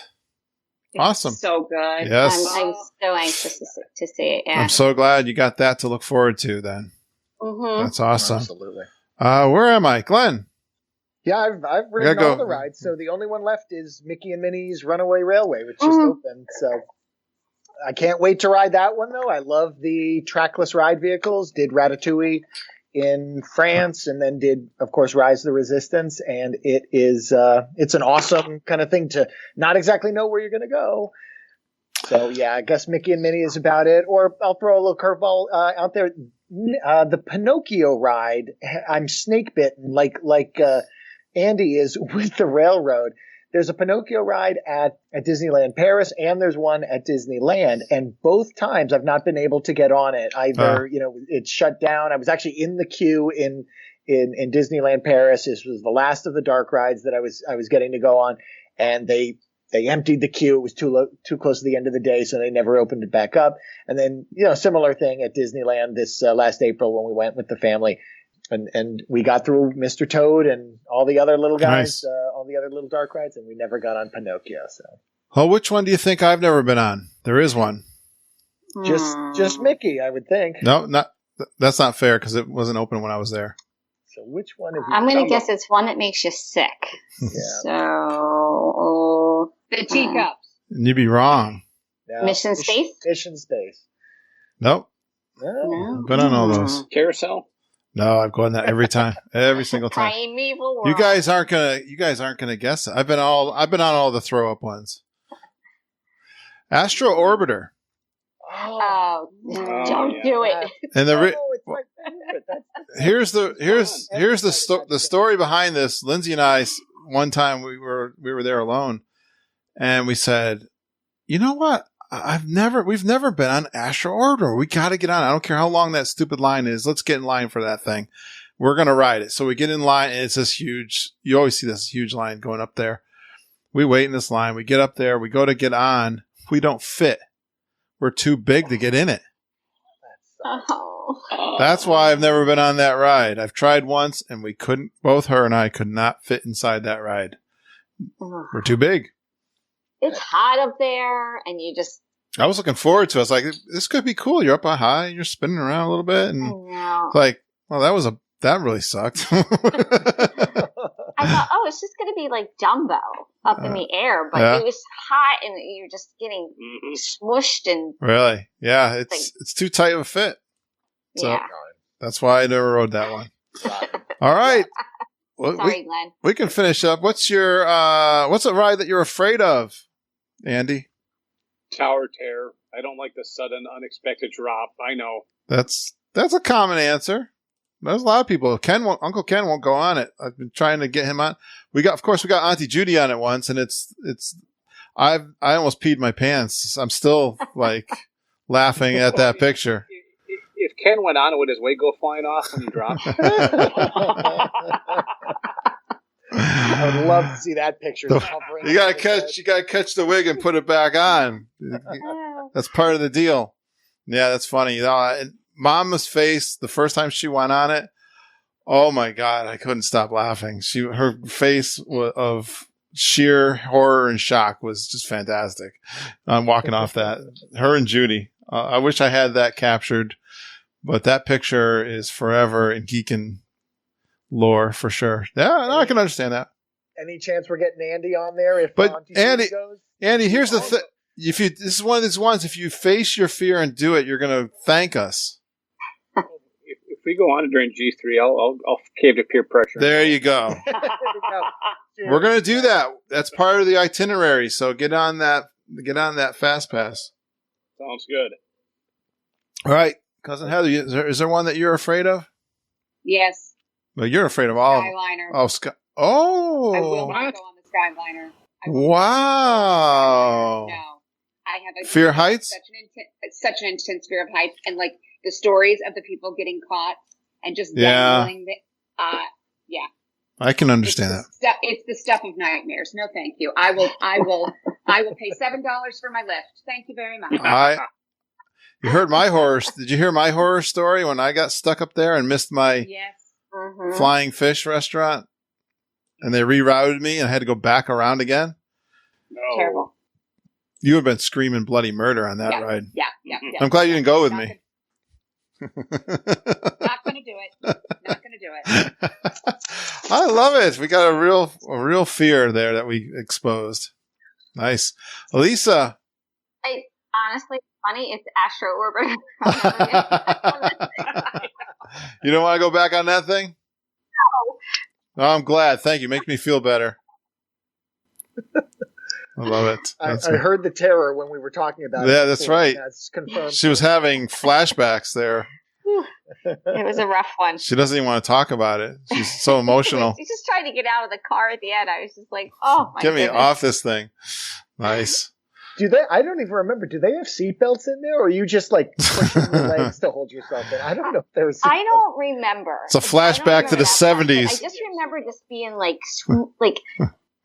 Awesome. It's so good. Yes. I'm so anxious to see it. Yeah. I'm so glad you got that to look forward to then. Mm-hmm. That's awesome. Absolutely. Where am I? Glenn? Yeah, I've ridden all the rides, so the only one left is Mickey and Minnie's Runaway Railway, which just opened. So I can't wait to ride that one, though. I love the trackless ride vehicles. Did Ratatouille in France, and then did, of course, Rise of the Resistance. And it is it's an awesome kind of thing to not exactly know where you're going to go. So yeah, I guess Mickey and Minnie is about it. Or I'll throw a little curveball out there. The Pinocchio ride. I'm snake bitten, like Andy is with the railroad. There's a Pinocchio ride at Disneyland Paris, and there's one at Disneyland. And both times I've not been able to get on it. Either, it's shut down. I was actually in the queue in Disneyland Paris. This was the last of the dark rides that I was getting to go on. And they they emptied the queue. It was too close to the end of the day, so they never opened it back up. And then, similar thing at Disneyland this last April when we went with the family. And we got through Mr. Toad and all the other little guys, all the other little dark rides, and we never got on Pinocchio. So, well, which one do you think I've never been on? There is one. Just Mickey, I would think. No, that's not fair because it wasn't open when I was there. So which one have you? I'm going to guess it's one that makes you sick. Yeah. So The teacups. You'd be wrong. No. Mission Space? Mission Space. Nope. No. I've been on all those. Carousel. No, I've gone that every time, every single time. Primeval World. You guys aren't gonna guess it. I've been on all the throw up ones. Astro Orbiter. Oh, don't do it. And it's my favorite. here's the story behind this. Lindsay and I, one time we were there alone, and we said, you know what? We've never been on Astro Orbiter. We got to get on. I don't care how long that stupid line is. Let's get in line for that thing. We're going to ride it. So we get in line, and it's this huge, you always see this huge line going up there. We wait in this line. We get up there. We go to get on. We don't fit. We're too big to get in it. Oh. That's why I've never been on that ride. I've tried once, and we couldn't, both her and I could not fit inside that ride. We're too big. It's hot up there, and you just... I was looking forward to it. I was like, this could be cool. You're up high, and you're spinning around a little bit. And it's like, well, that really sucked. I thought, it's just going to be like Dumbo up in the air, but it was hot, and you're just getting smushed. And really? Yeah, it's too tight of a fit. So that's why I never rode that one. All right. Well, sorry, Glenn. We can finish up. What's a ride that you're afraid of, Andy? Tower Terror. I don't like the sudden, unexpected drop. I know. That's a common answer. There's a lot of people. Uncle Ken won't go on it. I've been trying to get him on. We got Auntie Judy on it once, and I almost peed my pants. I'm still like laughing at that picture. If Ken went on it, would his weight go flying off when he dropped? I would love to see that picture. You gotta catch the wig and put it back on. That's part of the deal. Yeah, that's funny. Mama's face the first time she went on it. Oh my God, I couldn't stop laughing. Her face of sheer horror and shock was just fantastic. I'm walking off that. Her and Judy. I wish I had that captured, but that picture is forever in geekin' lore for sure. Yeah, I can understand that. Any chance we're getting Andy on there? But Andy, here's the thing: this is one of these ones. If you face your fear and do it, you're going to thank us. If we go on it during G3, I'll cave to peer pressure. There you go. We're going to do that. That's part of the itinerary. So get on that fast pass. Sounds good. All right, Cousin Heather, is there one that you're afraid of? Yes. Well, you're afraid of all. Skyliner. Oh. I will not go on the Skyliner. Wow. No. I have a fear of heights? Such an intense fear of heights, and like the stories of the people getting caught and just dangling. Yeah. I can understand that. It's the stuff of nightmares. No, thank you. I will pay $7 for my lift. Thank you very much. You heard my horror. Did you hear my horror story when I got stuck up there and missed my flying fish restaurant? And they rerouted me and I had to go back around again? No. Terrible. You would have been screaming bloody murder on that ride. Yeah. I'm glad you didn't go with me. Not going to do it. I love it. We got a real fear there that we exposed. Nice. Elisa. Honestly, funny. It's Astro Orbiter. You don't want to go back on that thing? No. Oh, I'm glad. Thank you. Makes me feel better. I love it. I heard the terror when we were talking about it. Yeah, that's right. That's confirmed. She was having flashbacks there. It was a rough one. She doesn't even want to talk about it. She's so emotional. She just tried to get out of the car at the end. I was just like, oh my Get me goodness. off this thing. Nice. Do they? I don't even remember. Do they have seatbelts in there, or are you just like pushing your legs to hold yourself in? I don't know if there was. I don't remember. It's a flashback to the 70s. I just remember just being like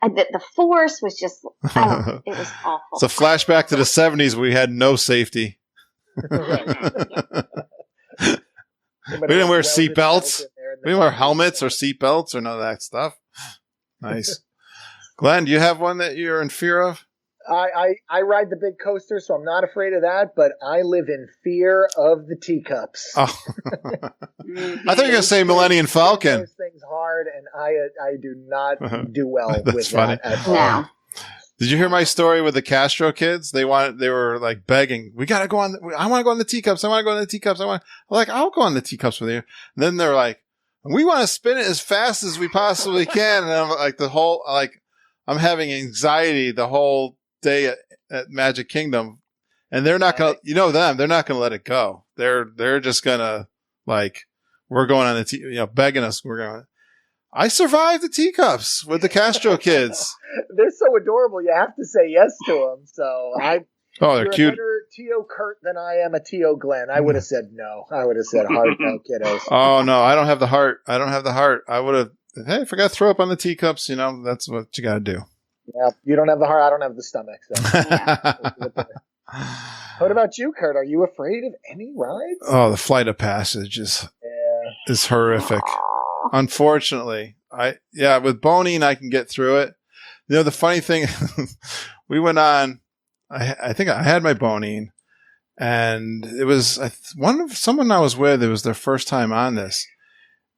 the force was just, it was awful. It's a flashback to the 70s. We had no safety. We didn't wear seatbelts. We didn't wear helmets or seatbelts or none of that stuff. Nice. Glenn, do you have one that you're in fear of? I ride the big coaster, so I'm not afraid of that, but I live in fear of the teacups. Oh. I thought you were going to say Millennium Falcon. Those things hard, and I do not do well with funny. that at all. No. Did you hear my story with the Castro kids? They were like begging, we got to go on. I want to go on the teacups. I want to go on the teacups. I'm like, I'll go on the teacups with you. And then they're like, we want to spin it as fast as we possibly can. And I'm like, I'm having anxiety the whole day at Magic Kingdom, and they're not going to, they're not going to let it go. They're just going to we're going on the begging us. I survived the teacups with the Castro kids. They're so adorable. You have to say yes to them. So they're cute. A better T.O. Kurt than I am a T.O. Glenn. I would have said no. I would have said hard no, kiddos. Oh no, I don't have the heart. I would have. Hey, if I got to throw up on the teacups, that's what you got to do. Yeah, you don't have the heart. I don't have the stomach. So. What about you, Kurt? Are you afraid of any rides? Oh, the Flight of Passage is horrific. Unfortunately, with boning, I can get through it. The funny thing, we went on. I think I had my boning, and it was someone I was with. It was their first time on this,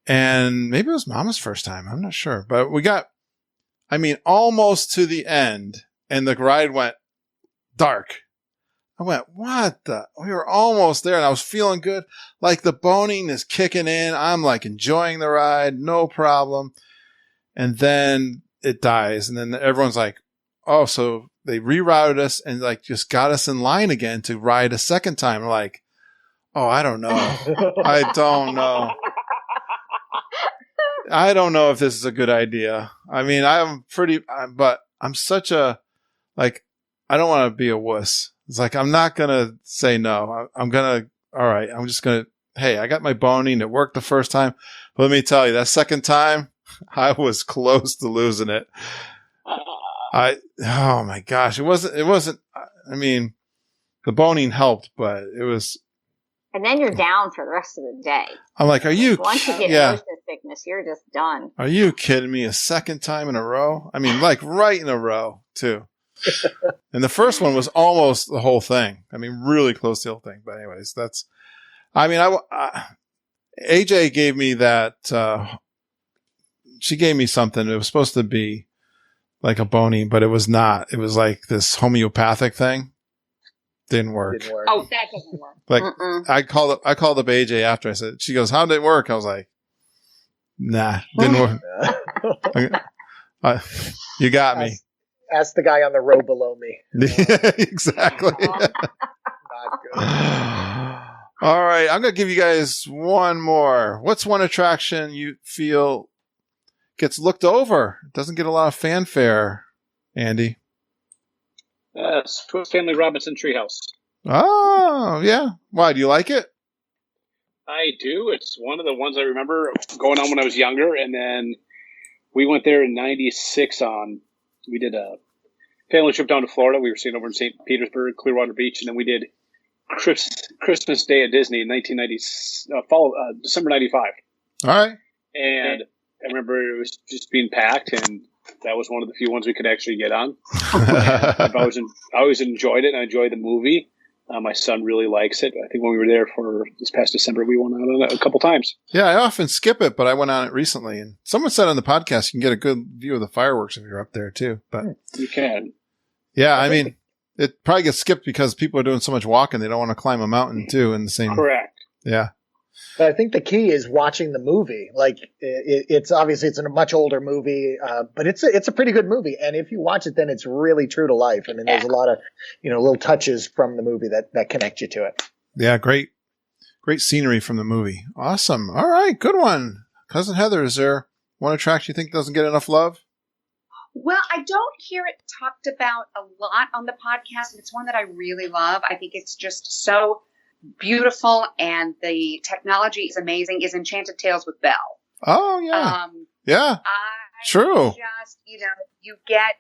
and maybe it was Mama's first time. I'm not sure, but we got. Almost to the end, and the ride went dark. I went, what the? We were almost there, and I was feeling good. Like the boning is kicking in. I'm enjoying the ride, no problem. And then it dies, and then everyone's like, oh, so they rerouted us and just got us in line again to ride a second time. We're like, oh, I don't know. I don't know. I don't know if this is a good idea. But I'm such a, I don't want to be a wuss. It's I'm not going to say no. I'm just going to, hey, I got my boning. It worked the first time. But let me tell you, that second time, I was close to losing it. Oh my gosh. It wasn't, the boning helped, but it was. And then you're down for the rest of the day. I'm like, are you? Once you get motion sickness, you're just done. Are you kidding me? A second time in a row? Right in a row, too. And the first one was almost the whole thing. Really close to the whole thing. But anyways, AJ gave me that, she gave me something. It was supposed to be like a boning, but it was not. It was this homeopathic thing. Didn't work. Oh, that doesn't work. I called up AJ after. I said, she goes, how did it work? I was like, nah, didn't work. You got me. Ask the guy on the row below me. Exactly. Not good. All right. I'm going to give you guys one more. What's one attraction you feel gets looked over? It doesn't get a lot of fanfare, Andy. Swiss Family Robinson Treehouse. Oh, yeah. Why? Do you like it? I do. It's one of the ones I remember going on when I was younger, and then we went there in '96 we did a family trip down to Florida. We were staying over in St. Petersburg, Clearwater Beach, and then we did Christmas Day at Disney in December '95. All right. And I remember it was just being packed, and that was one of the few ones we could actually get on. I always enjoyed it. I enjoyed the movie. My son really likes it. I think when we were there for this past December, we went on it a couple times. Yeah, I often skip it, but I went on it recently. And someone said on the podcast you can get a good view of the fireworks if you're up there, too. But you can. Yeah, it probably gets skipped because people are doing so much walking. They don't want to climb a mountain, too, in the same. Correct. Yeah. But I think the key is watching the movie. It's obviously it's a much older movie, but it's a pretty good movie. And if you watch it, then it's really true to life. There's a lot of little touches from the movie that connect you to it. Yeah, great scenery from the movie. Awesome. All right, good one, Cousin Heather. Is there one attraction you think doesn't get enough love? Well, I don't hear it talked about a lot on the podcast, and it's one that I really love. I think it's just so beautiful, and the technology is amazing, is Enchanted Tales with Belle. Oh, yeah. Yeah. True. Just,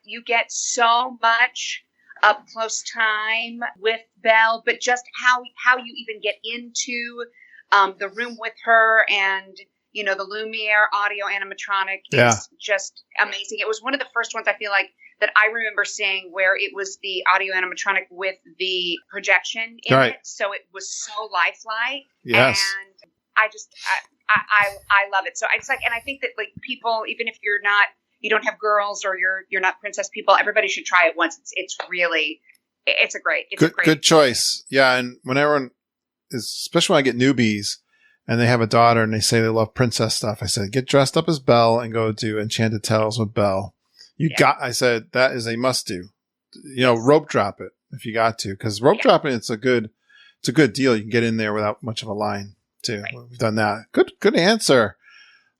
you get so much up close time with Belle, but just how you even get into the room with her, and the Lumiere audio animatronic is just amazing. It was one of the first ones I feel like that I remember seeing where it was the audio animatronic with the projection in it, so it was so lifelike. Yes, and I love it. So it's like, and I think that like people, even if you don't have girls or you're not princess people, everybody should try it once. It's a great good choice. Yeah, and when everyone especially when I get newbies and they have a daughter and they say they love princess stuff, I said, get dressed up as Belle and go do Enchanted Tales with Belle. I said, that is a must do. Rope drop it if you got to, because rope dropping, it's a good deal. You can get in there without much of a line too. Right. We've done that. Good answer.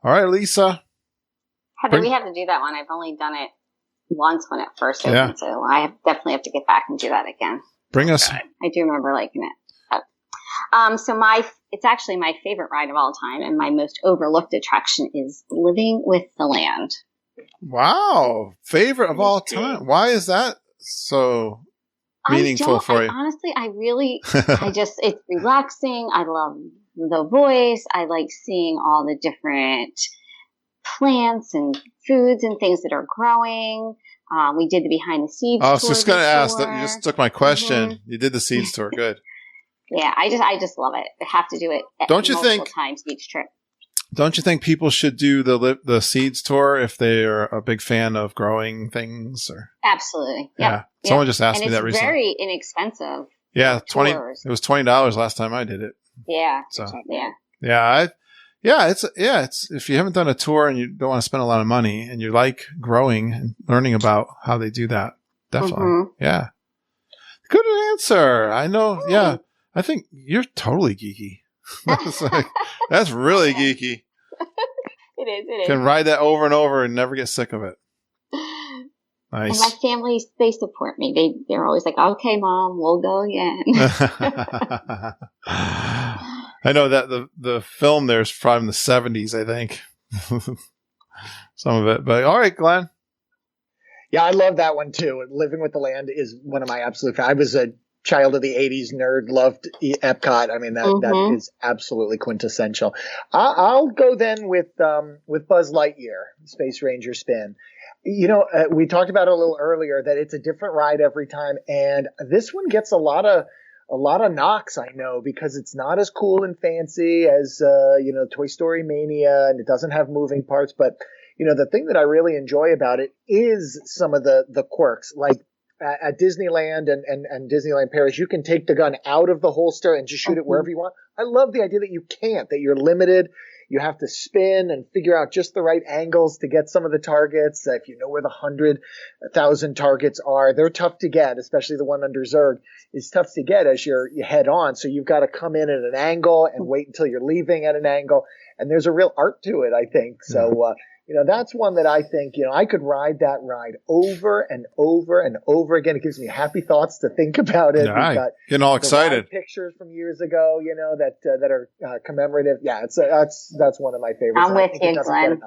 All right, Lisa. Heather, we have to do that one. I've only done it once when it first opened, so I definitely have to get back and do that again. Bring us. I do remember liking it. So it's actually my favorite ride of all time, and my most overlooked attraction is Living with the Land. Wow. Favorite of all time. Why is that so meaningful for you? Honestly, it's relaxing. I love the voice. I like seeing all the different plants and foods and things that are growing. We did the behind the seeds tour. I was just going to ask that. You just took my question. Mm-hmm. You did the seeds tour. Good. Yeah, I just love it. I have to do it multiple times each trip. Don't you think people should do the seeds tour if they are a big fan of growing things? Or absolutely, yeah. Someone just asked me that recently. It's very inexpensive. Yeah, $20. It was $20 last time I did it. Yeah. So it's if you haven't done a tour and you don't want to spend a lot of money and you like growing and learning about how they do that, definitely, yeah. Good answer. I know. Yeah. I think you're totally geeky. That's really geeky. It is. Can ride that over and over and never get sick of it. Nice. And my family, they support me. They're always like, "Okay, Mom, we'll go again." I know that the film there's from the 70s, I think. Some of it, but all right, Glenn. Yeah, I love that one too. Living with the Land is one of my absolute favorites. I was a child of the 80s nerd, loved Epcot. I mean, that is absolutely quintessential. I'll go then with Buzz Lightyear, Space Ranger Spin. We talked about it a little earlier that it's a different ride every time, and this one gets a lot of knocks, I know, because it's not as cool and fancy as Toy Story Mania, and it doesn't have moving parts. But the thing that I really enjoy about it is some of the quirks, like at Disneyland and Disneyland Paris, you can take the gun out of the holster and just shoot it wherever you want. I love the idea that you can't, that you're limited. You have to spin and figure out just the right angles to get some of the targets. If you know where the 100,000 targets are, they're tough to get, especially the one under Zurg is tough to get as you head on. So you've got to come in at an angle and wait until you're leaving at an angle. And there's a real art to it, I think. So, that's one that I think, I could ride that ride over and over and over again. It gives me happy thoughts to think about it. Yeah, We've got getting all excited. Pictures from years ago, that are commemorative. Yeah, that's one of my favorites. I'm with you, Glenn.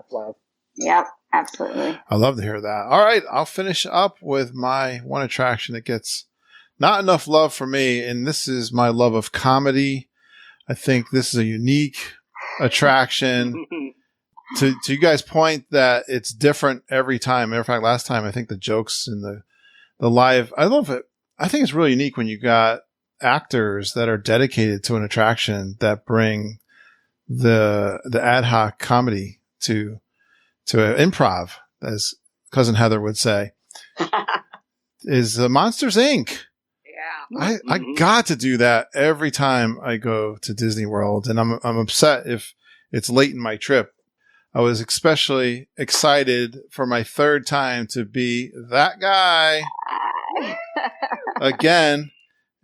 Yep, absolutely. I love to hear that. All right, I'll finish up with my one attraction that gets not enough love for me, and this is my love of comedy. I think this is a unique attraction. To you guys' point that it's different every time. Matter of fact, last time I think the jokes in the live, I love it. I think it's really unique when you got actors that are dedicated to an attraction that bring the ad hoc comedy to improv, as Cousin Heather would say. Is Monsters Inc. Yeah, I got to do that every time I go to Disney World, and I'm upset if it's late in my trip. I was especially excited for my third time to be that guy again.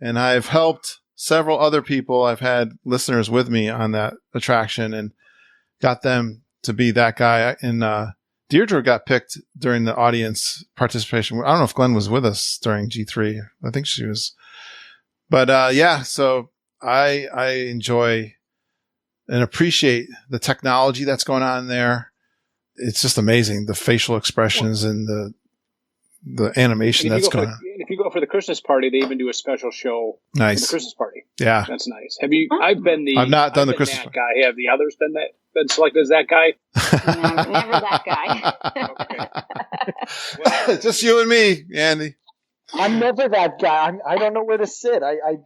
And I've helped several other people. I've had listeners with me on that attraction and got them to be that guy. And Deirdre got picked during the audience participation. I don't know if Glenn was with us during G3. I think she was. But so I enjoy and appreciate the technology that's going on there. It's just amazing. The facial expressions and the animation that's going on. If you go for the Christmas party, they even do a special show Nice. for the Christmas party. Yeah. That's nice. Have you? I've not done the Christmas that guy. Have the others been selected as that guy? Never that guy. Well, just you and me, Andy. I'm never that guy. I don't know where to sit. I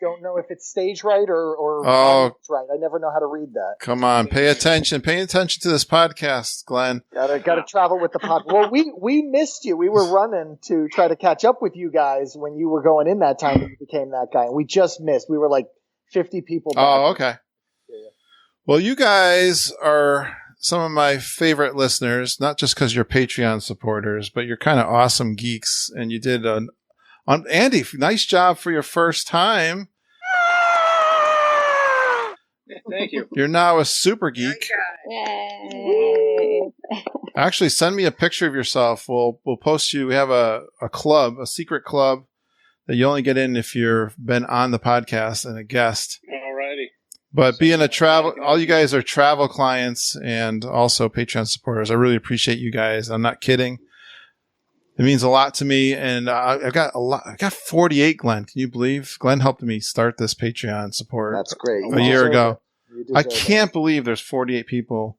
don't know if it's stage right or right. I never know how to read that. Come on, pay attention. Pay attention to this podcast, Glenn. Gotta travel with the pod. Well, we missed you. We were running to try to catch up with you guys when you were going in that time. You became that guy, and we just missed. We were like 50 people back. Oh, okay. Yeah. Well, you guys are some of my favorite listeners, not just because you're Patreon supporters, but you're kind of awesome geeks. And you did Andy, nice job for your first time. Thank you. You're now a super geek. Yay. Actually, send me a picture of yourself. We'll post you. We have a club, a secret club that you only get in if you've been on the podcast and a guest. Alrighty. But being all you guys are travel clients and also Patreon supporters. I really appreciate you guys. I'm not kidding. It means a lot to me. And I've got I got 48, Glenn. Can you believe? Glenn helped me start this Patreon support. That's great. A year ago. I can't believe there's 48 people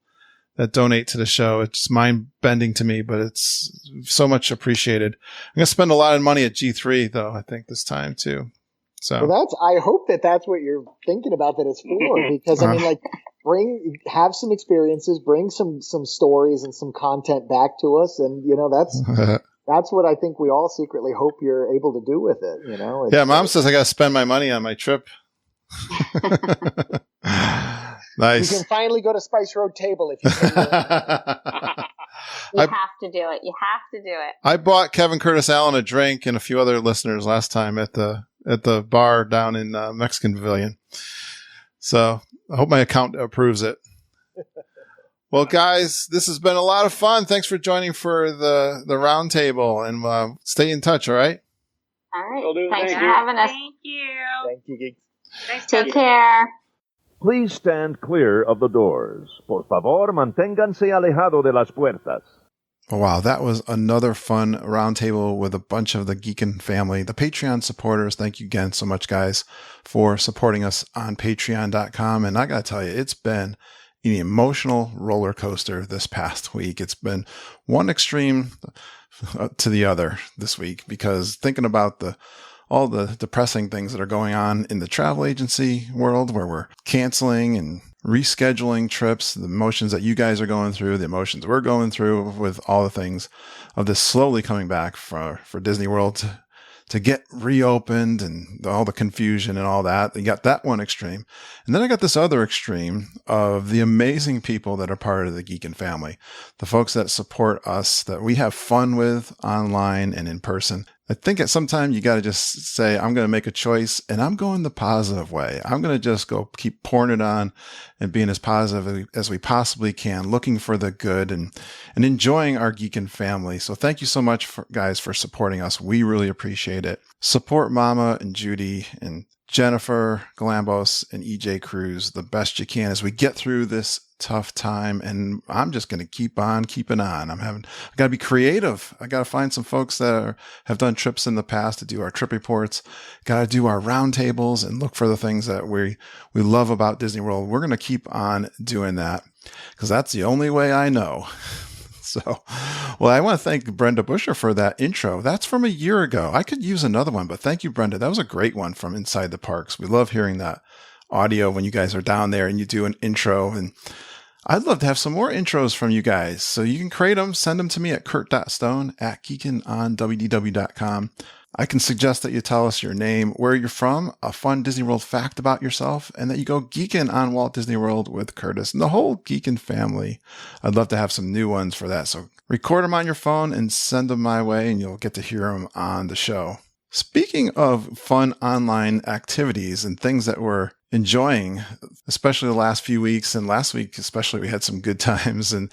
that donate to the show. It's mind-bending to me, but it's so much appreciated. I'm going to spend a lot of money at G3, though, I think, this time, too. So, well, I hope that's what you're thinking about that it's for, because I mean, like, have some experiences, bring some stories and some content back to us, and that's what I think we all secretly hope you're able to do with it. Yeah, Mom says I got to spend my money on my trip. Nice. You can finally go to Spice Road Table if you can. You have to do it. You have to do it. I bought Kevin Curtis Allen a drink and a few other listeners last time at the bar down in Mexican Pavilion. So I hope my account approves it. Well, guys, this has been a lot of fun. Thanks for joining for the roundtable, and stay in touch. All right. All right. Will do. Thanks Thank for you. having us. Thank you. Thank you, geeks. Thanks, Take care. Please stand clear of the doors. Por favor, manténganse alejado de las puertas. Wow, that was another fun roundtable with a bunch of the Geekin family, the Patreon supporters. Thank you again so much, guys, for supporting us on patreon.com. And I got to tell you, it's been an emotional roller coaster this past week. It's been one extreme to the other this week, because thinking about all the depressing things that are going on in the travel agency world, where we're canceling and rescheduling trips, the emotions that you guys are going through, the emotions we're going through with all the things of this slowly coming back for Disney World to get reopened, and all the confusion and all that. You got that one extreme. And then I got this other extreme of the amazing people that are part of the Geekin family, the folks that support us, that we have fun with online and in person. I think at some time you got to just say, I'm going to make a choice, and I'm going the positive way. I'm going to just go keep pouring it on and being as positive as we possibly can, looking for the good and enjoying our Geekin family. So thank you so much, guys, for supporting us. We really appreciate it. Support Mama and Judy and Jennifer Galambos and EJ Cruz the best you can as we get through this tough time. And I'm just going to keep on keeping on. I got to be creative. I got to find some folks that have done trips in the past to do our trip reports. Got to do our roundtables and look for the things that we love about Disney World. We're going to keep on doing that, because that's the only way I know. So, well, I want to thank Brenda Busher for that intro. That's from a year ago. I could use another one, but thank you, Brenda. That was a great one from Inside the Parks. We love hearing that audio when you guys are down there and you do an intro. And I'd love to have some more intros from you guys. So you can create them, send them to me at kurt.stone@geekinonwdw.com. I can suggest that you tell us your name, where you're from, a fun Disney World fact about yourself, and that you go geekin' on Walt Disney World with Curtis and the whole Geekin family. I'd love to have some new ones for that. So record them on your phone and send them my way, and you'll get to hear them on the show. Speaking of fun online activities and things that we're enjoying, especially the last few weeks, and last week especially, we had some good times, and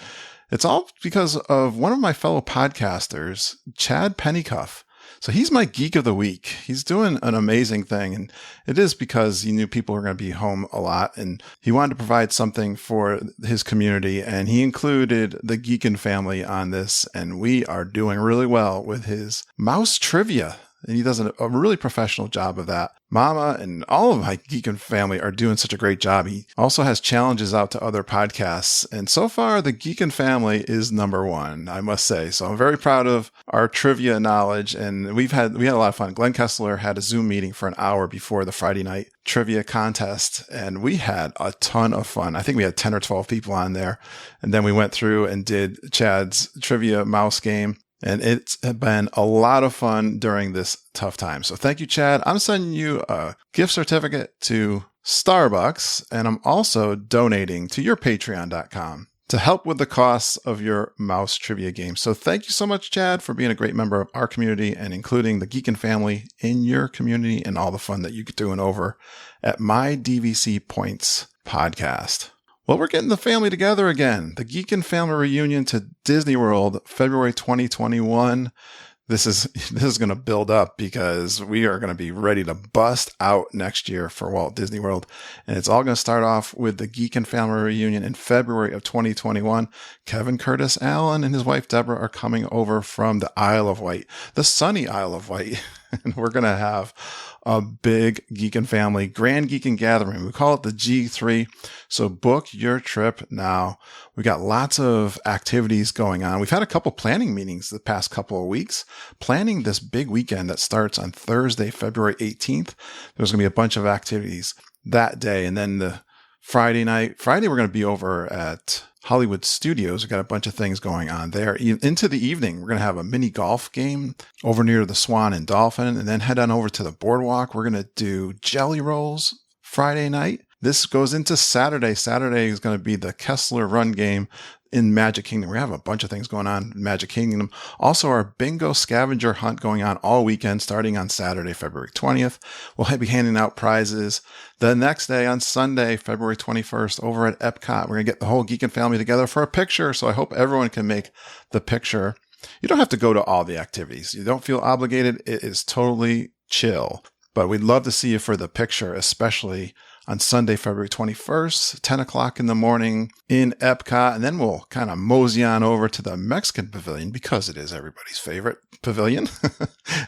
it's all because of one of my fellow podcasters, Chad Pennycuff. So he's my Geek of the Week. He's doing an amazing thing. And it is because he knew people were going to be home a lot. And he wanted to provide something for his community. And he included the Geekin family on this. And we are doing really well with his mouse trivia. And he does a really professional job of that. Mama and all of my Geekin family are doing such a great job. He also has challenges out to other podcasts. And so far, the Geekin family is number one, I must say. So I'm very proud of our trivia knowledge. And we had a lot of fun. Glenn Kessler had a Zoom meeting for an hour before the Friday night trivia contest. And we had a ton of fun. I think we had 10 or 12 people on there. And then we went through and did Chad's trivia mouse game. And it's been a lot of fun during this tough time. So thank you, Chad. I'm sending you a gift certificate to Starbucks, and I'm also donating to your patreon.com to help with the costs of your mouse trivia game. So thank you so much, Chad, for being a great member of our community and including the Geekin family in your community and all the fun that you're doing over at My DVC Points podcast. Well, we're getting the family together again. The Geekin family reunion to Disney World, February 2021. This is going to build up because we are going to be ready to bust out next year for Walt Disney World. And it's all going to start off with the Geekin family reunion in February of 2021. Kevin Curtis Allen and his wife Deborah are coming over from the Isle of Wight, the sunny Isle of Wight. And we're going to have a big Geekin family grand Geekin gathering. We call it the G3. So book your trip now. We got lots of activities going on. We've had a couple planning meetings the past couple of weeks, planning this big weekend that starts on Thursday, February 18th. There's going to be a bunch of activities that day. And then the Friday, we're going to be over at Hollywood Studios. We've got a bunch of things going on there. Into the evening, we're going to have a mini golf game over near the Swan and Dolphin, and then head on over to the boardwalk. We're going to do jelly rolls Friday night. This goes into Saturday. Saturday is going to be the Kessler Run game in Magic Kingdom. We have a bunch of things going on in Magic Kingdom. Also, our bingo scavenger hunt going on all weekend, starting on Saturday, February 20th. We'll be handing out prizes. The next day on Sunday, February 21st, over at Epcot, we're going to get the whole Geekin family together for a picture. So I hope everyone can make the picture. You don't have to go to all the activities. You don't feel obligated. It is totally chill. But we'd love to see you for the picture, especially on Sunday, February 21st, 10 o'clock in the morning in Epcot. And then we'll kind of mosey on over to the Mexican pavilion because it is everybody's favorite pavilion,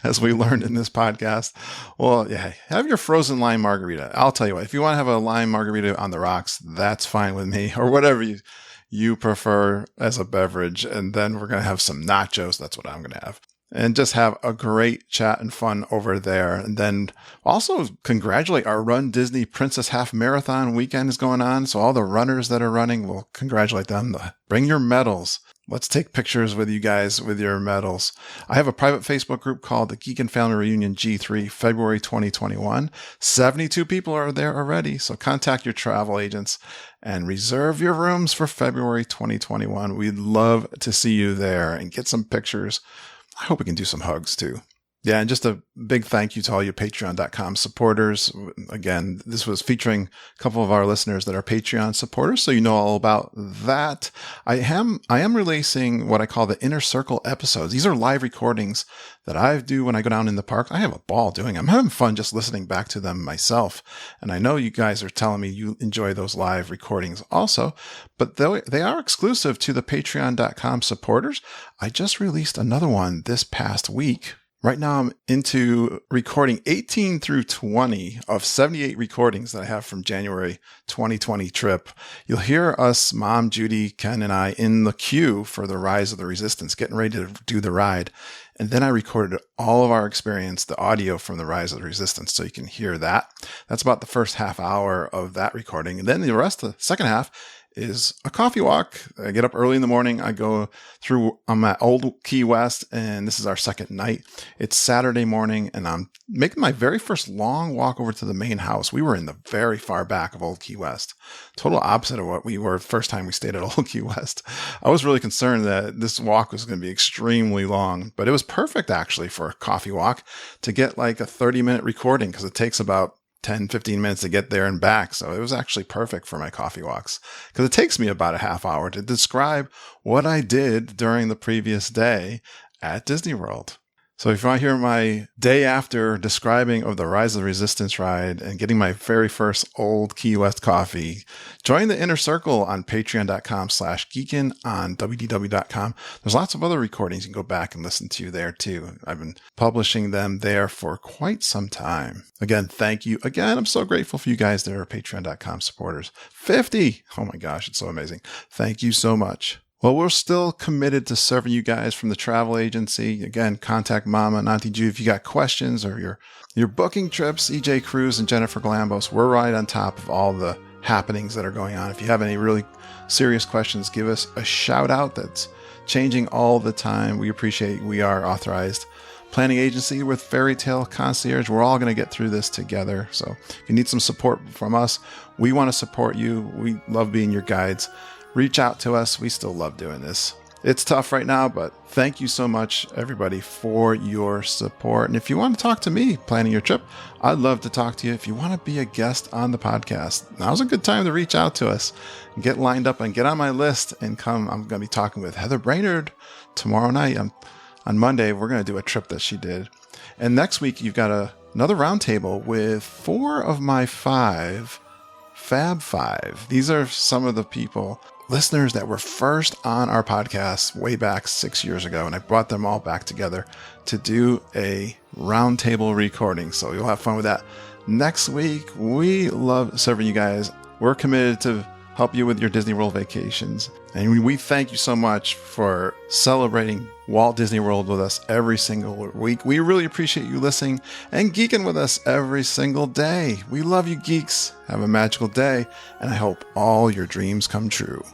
as we learned in this podcast. Well, yeah, have your frozen lime margarita. I'll tell you what, if you want to have a lime margarita on the rocks, that's fine with me, or whatever you prefer as a beverage. And then we're going to have some nachos. That's what I'm going to have. And just have a great chat and fun over there. And then also congratulate our Run Disney Princess Half Marathon weekend is going on. So all the runners that are running, we'll congratulate them. Bring your medals. Let's take pictures with you guys with your medals. I have a private Facebook group called the Geekin Family Reunion G3, February 2021. 72 people are there already. So contact your travel agents and reserve your rooms for February 2021. We'd love to see you there and get some pictures. I hope we can do some hugs too. Yeah, and just a big thank you to all you Patreon.com supporters. Again, this was featuring a couple of our listeners that are Patreon supporters, so you know all about that. I am releasing what I call the Inner Circle episodes. These are live recordings that I do when I go down in the park. I have a ball doing them. I'm having fun just listening back to them myself. And I know you guys are telling me you enjoy those live recordings also, but they are exclusive to the Patreon.com supporters. I just released another one this past week. Right now, I'm into recording 18 through 20 of 78 recordings that I have from January 2020 trip. You'll hear us, Mom, Judy, Ken, and I in the queue for the Rise of the Resistance, getting ready to do the ride. And then I recorded all of our experience, the audio from the Rise of the Resistance, so you can hear that. That's about the first half hour of that recording. And then the rest of the second half is a coffee walk. I get up early in the morning. I go through, I'm at Old Key West, and this is our second night. It's Saturday morning, and I'm making my very first long walk over to the main house. We were in the very far back of Old Key West. Total opposite of what we were the first time we stayed at Old Key West. I was really concerned that this walk was going to be extremely long, but it was perfect actually for a coffee walk to get like a 30-minute recording because it takes about 10, 15 minutes to get there and back. So it was actually perfect for my coffee walks because it takes me about a half hour to describe what I did during the previous day at Disney World. So if you want to hear my day after describing of the Rise of the Resistance ride and getting my very first old Key West coffee, join the inner circle on patreon.com/geekin, on wdw.com. There's lots of other recordings you can go back and listen to there too. I've been publishing them there for quite some time. Again, thank you. Again, I'm so grateful for you guys that are patreon.com supporters. 50! Oh my gosh, it's so amazing. Thank you so much. Well, we're still committed to serving you guys from the travel agency. Again, contact Mama and Auntie Ju if you got questions or you're booking trips. EJ Cruz and Jennifer Galambos, we're right on top of all the happenings that are going on. If you have any really serious questions, give us a shout out. That's changing all the time. We appreciate it. We are authorized planning agency with Fairy Tale Concierge. We're all going to get through this together. So if you need some support from us, we want to support you. We love being your guides. Reach out to us. We still love doing this. It's tough right now, but thank you so much, everybody, for your support. And if you want to talk to me planning your trip, I'd love to talk to you. If you want to be a guest on the podcast, now's a good time to reach out to us and get lined up and get on my list and come. I'm going to be talking with Heather Brainerd tomorrow night. On Monday, we're going to do a trip that she did. And next week, you've got another roundtable with 4 of my 5 Fab 5. These are some of the listeners that were first on our podcast way back 6 years ago, and I brought them all back together to do a roundtable recording. So you'll have fun with that. Next week, we love serving you guys. We're committed to help you with your Disney World vacations. And we thank you so much for celebrating Walt Disney World with us every single week. We really appreciate you listening and geeking with us every single day. We love you, geeks. Have a magical day, and I hope all your dreams come true.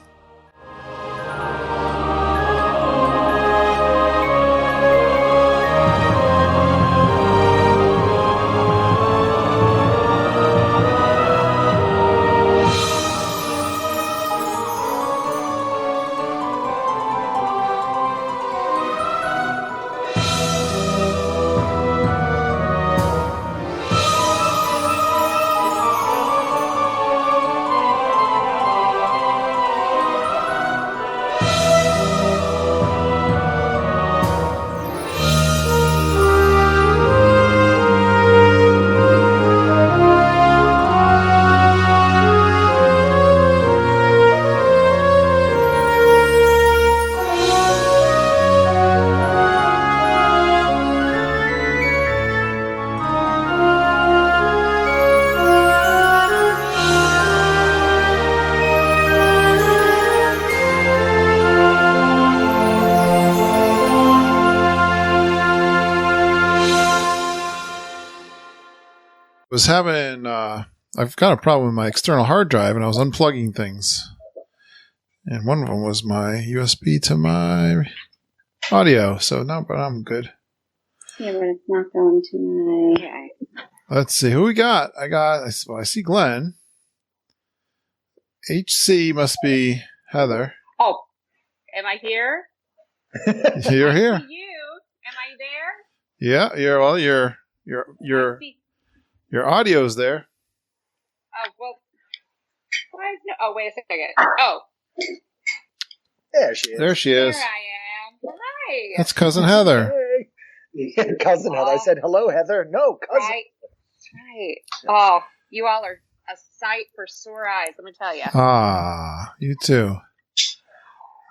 Was having I've got a problem with my external hard drive, and I was unplugging things, and one of them was my USB to my audio. So no, but I'm good. Yeah, but it's not going to my. Okay. Let's see who we got. I see Glenn. HC must be Heather. Oh, am I here? You're I here. see you. Am I there? Yeah, your I see- your audio's there. Oh, well. Why is no? Oh, wait a second. Oh, There she is. There she is. there I am. Hi. That's cousin Heather. Hey. Cousin Heather. I said, hello, Heather. No, cousin. Right. Oh, you all are a sight for sore eyes, let me tell you. Ah, you too.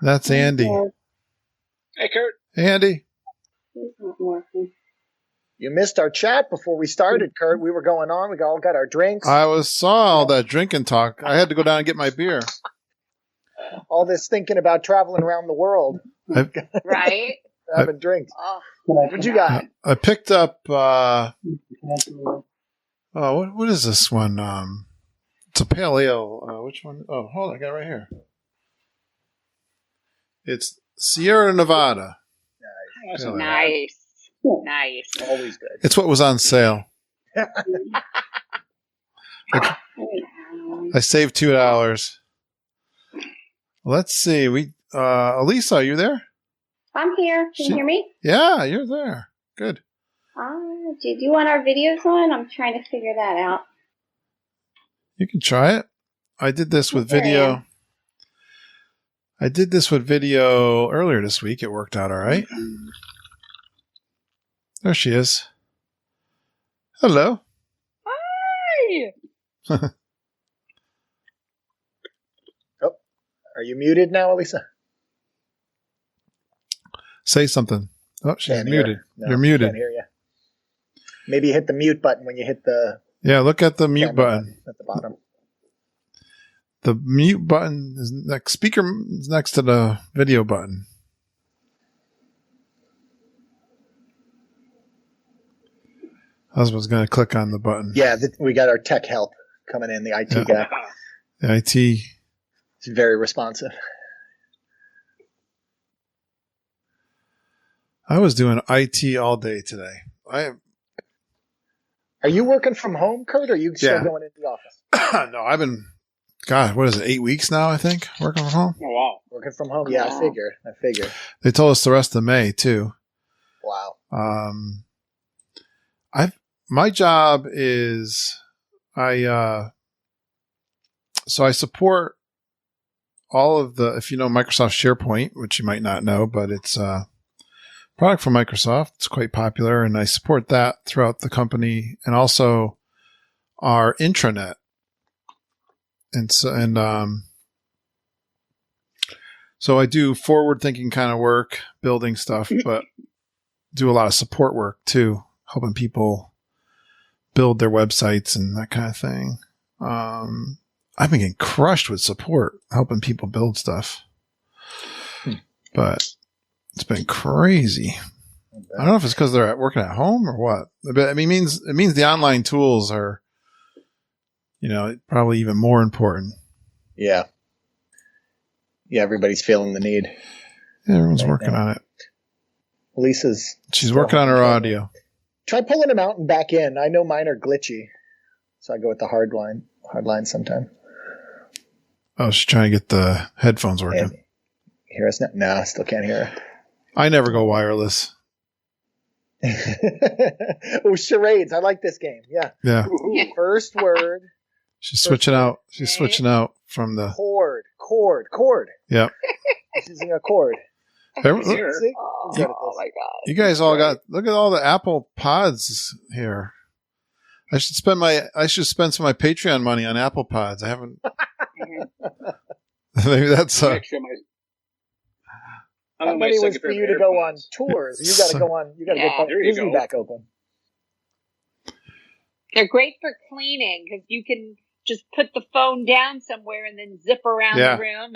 That's Andy. Hey, Kurt. Hey, Andy. It's not working. You missed our chat before we started, Kurt. We were going on. We all got our drinks. Saw all that drinking talk. I had to go down and get my beer. All this thinking about traveling around the world. Right? Having drinks. Oh, What you got? I picked up. What is this one? It's a pale ale. Which one? Oh, hold on, I got it right here. It's Sierra Nevada. Nice. Pale ale. nice. Nice. Always good. It's what was on sale. I saved $2. Let's see. Elisa, are you there? I'm here. Can you hear me? Yeah, you're there. Good. Do you want our videos on? I'm trying to figure that out. You can try it. I did this with There I video. am. I did this with video earlier this week. It worked out all right. There she is. Hello. Hi. Oh, are you muted now, Elisa? Say something. Oh, she's Can't hear. muted. No, You're muted. Can't hear you. Maybe you hit the mute button when you hit the Yeah, look at the mute camera button. at the bottom. The mute button is next. Speaker is next to the video button. Husband's going to click on the button. Yeah, we got our tech help coming in, the IT guy. The IT. He's very responsive. I was doing IT all day today. Are you working from home, Kurt, or are you still Yeah. going into the office? No, I've been, God, what is it, 8 weeks now, I think, working from home? Oh, wow. Working from home? Yeah, I figured. They told us the rest of May, too. Wow. My job is, so I support all of the, if you know Microsoft SharePoint, which you might not know, but it's a product from Microsoft. It's quite popular, and I support that throughout the company, and also our intranet. So I do forward-thinking kind of work, building stuff, but do a lot of support work too, helping people build their websites and that kind of thing. I've been getting crushed with support, helping people build stuff, but it's been crazy. I don't know if it's because they're working at home or what, but I mean, it means the online tools are, probably even more important. Yeah. Yeah, everybody's feeling the need. Yeah, everyone's working on it. She's working on her audio. Try pulling them out and back in. I know mine are glitchy, so I go with the hard line sometime. Oh, she's trying to get the headphones working. And hear us now? No, I still can't hear her. I never go wireless. Oh, charades. I like this game. Yeah. Yeah. First word. She's switching out. She's switching out from the chord. Yep. She's using a chord. See? Oh my God. You guys all got, look at all the Apple Pods here. I should spend some of my Patreon money on Apple Pods. I haven't. Maybe that's How many was for you to go on tours? You got to go on. You got to get Disney back open. They're great for cleaning because you can just put the phone down somewhere and then zip around the room. And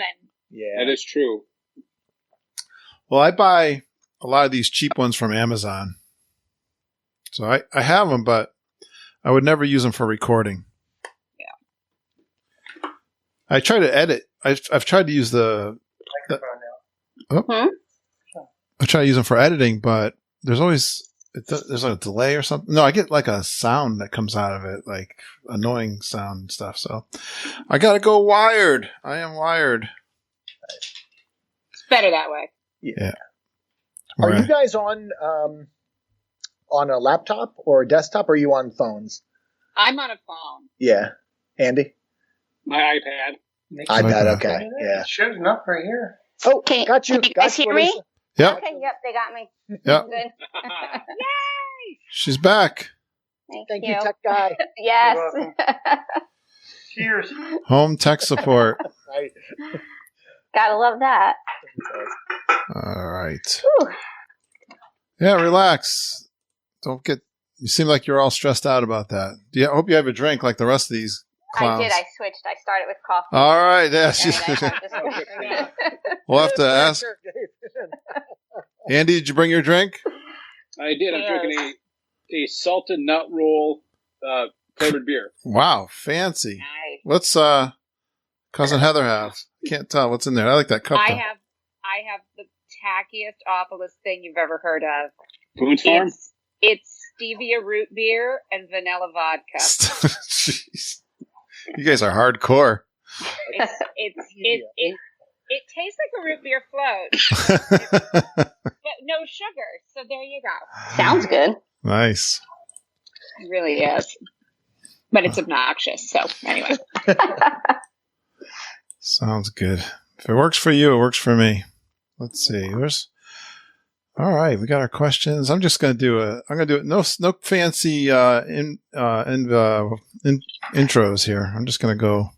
that is true. Well, I buy a lot of these cheap ones from Amazon. So I have them, but I would never use them for recording. Yeah. I try to edit. I've tried to use I try to use them for editing, but there's always there's a delay or something. No, I get like a sound that comes out of it, like annoying sound and stuff. So I got to go wired. I am wired. it's better that way. Yeah. Are you guys on a laptop or a desktop, or are you on phones? I'm on a phone. Yeah. Andy? My iPad. iPad, okay. Yeah. It shows up right here. Oh, Okay, got you. can you guys hear me? Yeah. Okay, yep, they got me. Yeah. Good. Yay! She's back. Thank you, tech guy. Yes. Cheers. Home tech support. Right. Gotta love that. All right. Whew. Yeah, relax. You seem like you're all stressed out about that. I hope you have a drink like the rest of these clowns. I did. I switched. I started with coffee. All right. Yeah. We'll have to ask. Andy, did you bring your drink? I did. I'm drinking a salted nut roll flavored beer. Wow. Fancy. Nice. What's Cousin Heather have? Can't tell what's in there. I like that cup. I have the tackiest, awfulest thing you've ever heard of. Boone's Farm? It's stevia root beer and vanilla vodka. Jeez. You guys are hardcore. It tastes like a root beer float, but no sugar. So there you go. Sounds good. Nice. It really is. But it's obnoxious. So anyway. Sounds good. If it works for you, it works for me. Let's see. All right, we got our questions. I'm just going to do it. No fancy intros here. I'm just going to go.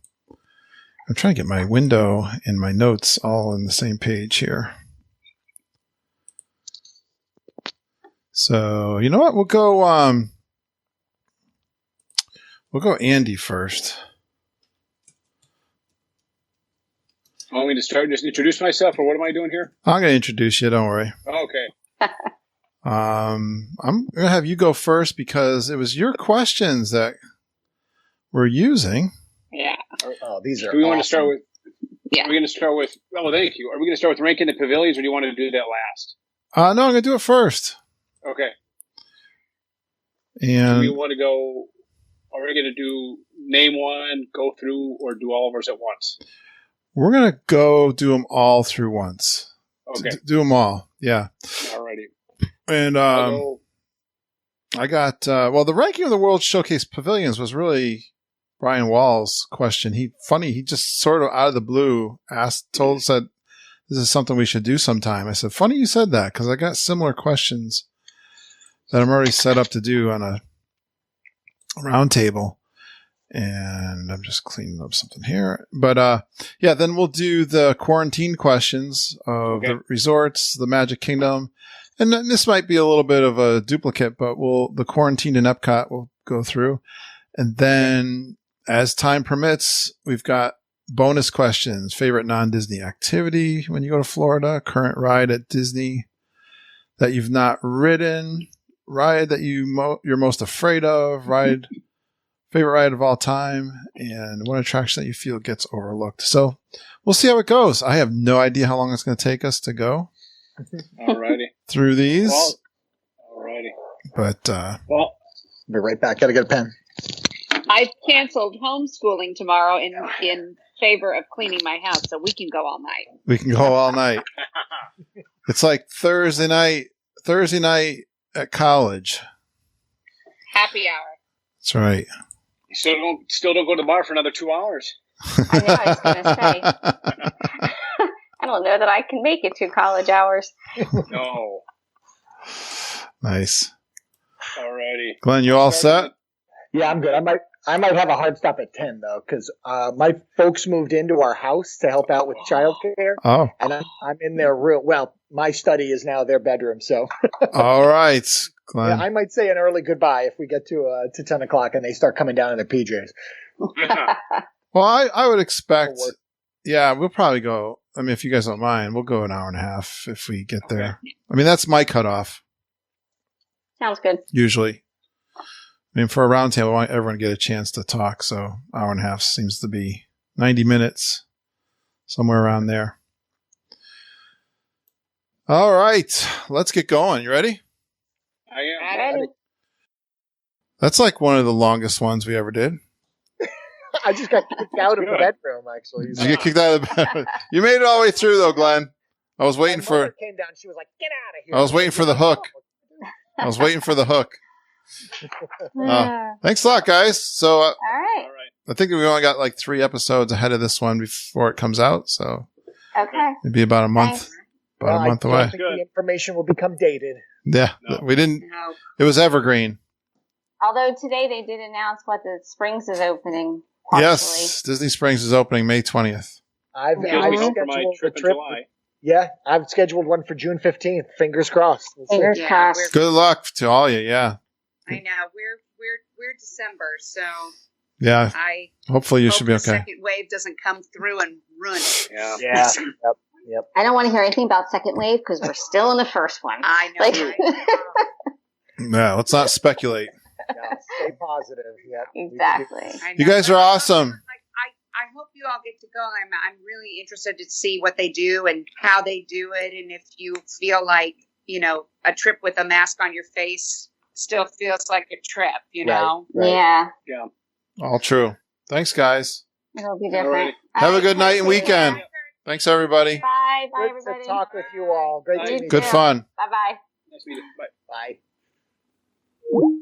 I'm trying to get my window and my notes all in the same page here. So you know what? We'll go Andy first. Want me to start? Just introduce myself, or what am I doing here? I'm going to introduce you. Don't worry. Okay. I'm going to have you go first because it was your questions that we're using. Yeah. Oh, these are. Do we want to start with? Yeah. Are we going to start with? Oh, thank you. Are we going to start with ranking the pavilions, or do you want to do that last? No, I'm going to do it first. Okay. And Do we want to go? Are we going to do name one, go through, or do all of ours at once? we're going to go do them all through once. Okay. Do them all. Yeah. Alrighty. And I got, the ranking of the World Showcase Pavilions was really Brian Wall's question. He just sort of out of the blue said, this is something we should do sometime. I said, funny you said that because I got similar questions that I'm already set up to do on a roundtable. And I'm just cleaning up something here. But, then we'll do the quarantine questions of the resorts, the Magic Kingdom. And this might be a little bit of a duplicate, but the quarantine in Epcot we'll go through. And then as time permits, we've got bonus questions, favorite non-Disney activity when you go to Florida, current ride at Disney that you've not ridden, ride that you're most afraid of, favorite ride of all time, and one attraction that you feel gets overlooked. So we'll see how it goes. I have no idea how long it's going to take us to go Alrighty. through these. Alrighty. But I'll be right back. Gotta get a pen. I've canceled homeschooling tomorrow in favor of cleaning my house, so we can go all night. we can go all night. It's like Thursday night at college. Happy hour. That's right. You still don't go to the bar for another 2 hours. I know, I was going to say. I don't know that I can make it to college hours. No. Nice. Alrighty. Glenn, you all set? Yeah, I'm good. I might have a hard stop at 10 though, because my folks moved into our house to help out with childcare, Oh, and I'm in their room. Well, my study is now their bedroom, so all right, Glenn. yeah, I might say an early goodbye if we get to 10 o'clock and they start coming down in their PJs. Well, I would expect, we'll probably go. I mean, if you guys don't mind, we'll go an hour and a half if we get there. I mean, that's my cutoff. Sounds good. Usually. I mean, for a roundtable, I want everyone to get a chance to talk, so hour and a half seems to be 90 minutes, somewhere around there. All right, let's get going. You ready? I am. Ready? That's like one of the longest ones we ever did. I just got kicked out of the bedroom, actually. Did you get kicked out of the bed? You made it all the way through, though, Glenn. I was waiting My mother for. came down. She was like, "Get out of here!" I was waiting for the hook. I was waiting for the hook. Thanks a lot, guys. So All right. I think we only got like 3 episodes ahead of this one before it comes out. So Okay. it'd be about a month, Thanks. about a month I away. think the information will become dated. Yeah, No. we didn't. No. It was evergreen. Although today they did announce what the Springs is opening. Partially. Yes, Disney Springs is opening May 20th. I've Gives me hope for scheduled my a trip in trip. July. Yeah, I've scheduled one for June 15th. Fingers crossed. We'll see. Fingers Yeah, crossed. Good luck to all you. Yeah, I know we're December, so yeah. I Hopefully you hope should be the okay. second wave doesn't come through and ruin it. Yeah. Yeah. Yep. I don't want to hear anything about second wave because we're still in the first one. I know. Like- right? Yeah, let's not speculate. Yeah, stay positive. Yep. Exactly. I know. You guys are awesome. I hope you all get to go. I'm really interested to see what they do and how they do it, and if you feel like a trip with a mask on your face still feels like a trip. You know. Right. Yeah. Yeah. All true. Thanks, guys. It'll be All different. right. Have a good night and Thank you. weekend. Thanks, everybody. Bye. Bye, Good everybody. to talk with you all. Great to Bye. meet Good you. fun. Bye-bye. Nice to meet you. Bye. Bye.